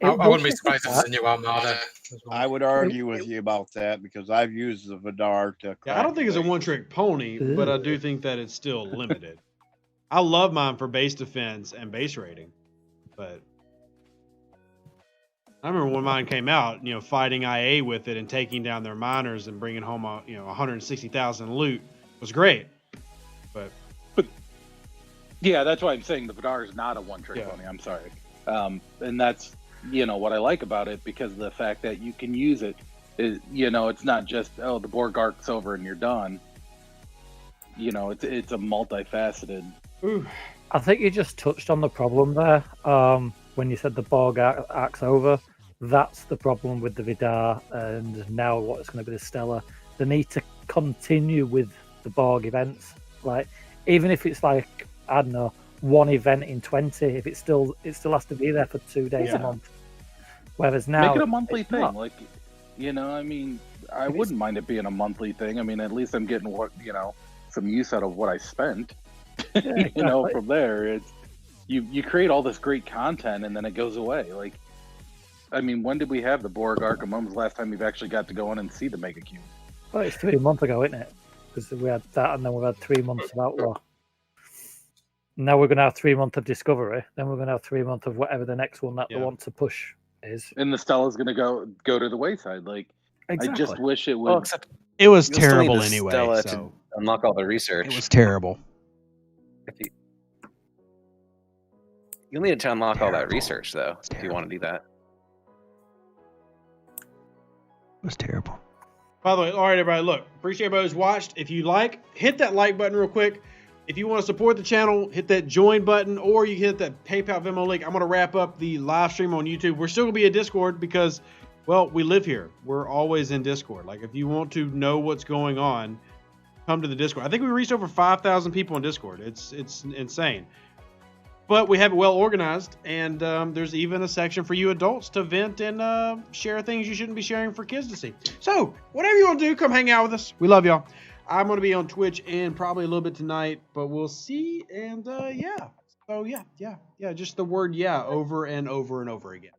I wouldn't be surprised if it's a new Armada. I would argue with you about that because I've used the Vidar to. Yeah, I don't think it's a one-trick pony, but I do think that it's still limited. I love mine for base defense and base rating, but I remember when mine came out, you know, fighting IA with it and taking down their miners and bringing home, 160,000 loot was great. But yeah, that's why I'm saying the Vidar is not a one-trick pony. I'm sorry, and that's, you know, what I like about it, because of the fact that you can use it It's not just, oh, the Borg arc's over and you're done. It's a multifaceted. Ooh. I think you just touched on the problem there when you said the Borg arc's over. That's the problem with the Vidar, and now what's going to be the Stellar. They need to continue with the Borg events, like even if it's like, I don't know, one event in 20, if it still has to be there for 2 days a month. Whereas now, make it a monthly thing. Not. Like, I wouldn't mind it being a monthly thing. I mean, at least I'm getting some use out of what I spent. Yeah, exactly. From there, it's you create all this great content and then it goes away. Like, I mean, when did we have the Borg arc? And when was the last time we've actually got to go in and see the Mega Cube? Well, it's 3 months ago, isn't it? Because we had that, and then we've had 3 months of Outlaw. Now we're going to have 3 months of Discovery. Then we're going to have 3 months of whatever the next one that they want to push is. And the Stella's going to go to the wayside. Like, exactly. I just wish it would. Well, except It was you'll still need terrible the anyway. Stella So to unlock all the research. it was terrible. You'll need to unlock all that research, though, if you want to do that. It was terrible. By the way, all right, everybody, look, appreciate everybody who's watched. If you like, hit that like button real quick. If you want to support the channel, hit that join button, or you can hit that PayPal Venmo link. I'm going to wrap up the live stream on YouTube. We're still going to be in Discord because, well, we live here. We're always in Discord. Like, if you want to know what's going on, come to the Discord. I think we reached over 5,000 people on Discord. It's insane. But we have it well organized, and there's even a section for you adults to vent and share things you shouldn't be sharing for kids to see. So, whatever you want to do, come hang out with us. We love y'all. I'm going to be on Twitch and probably a little bit tonight, but we'll see. And yeah. So, yeah. Just the word yeah over and over and over again.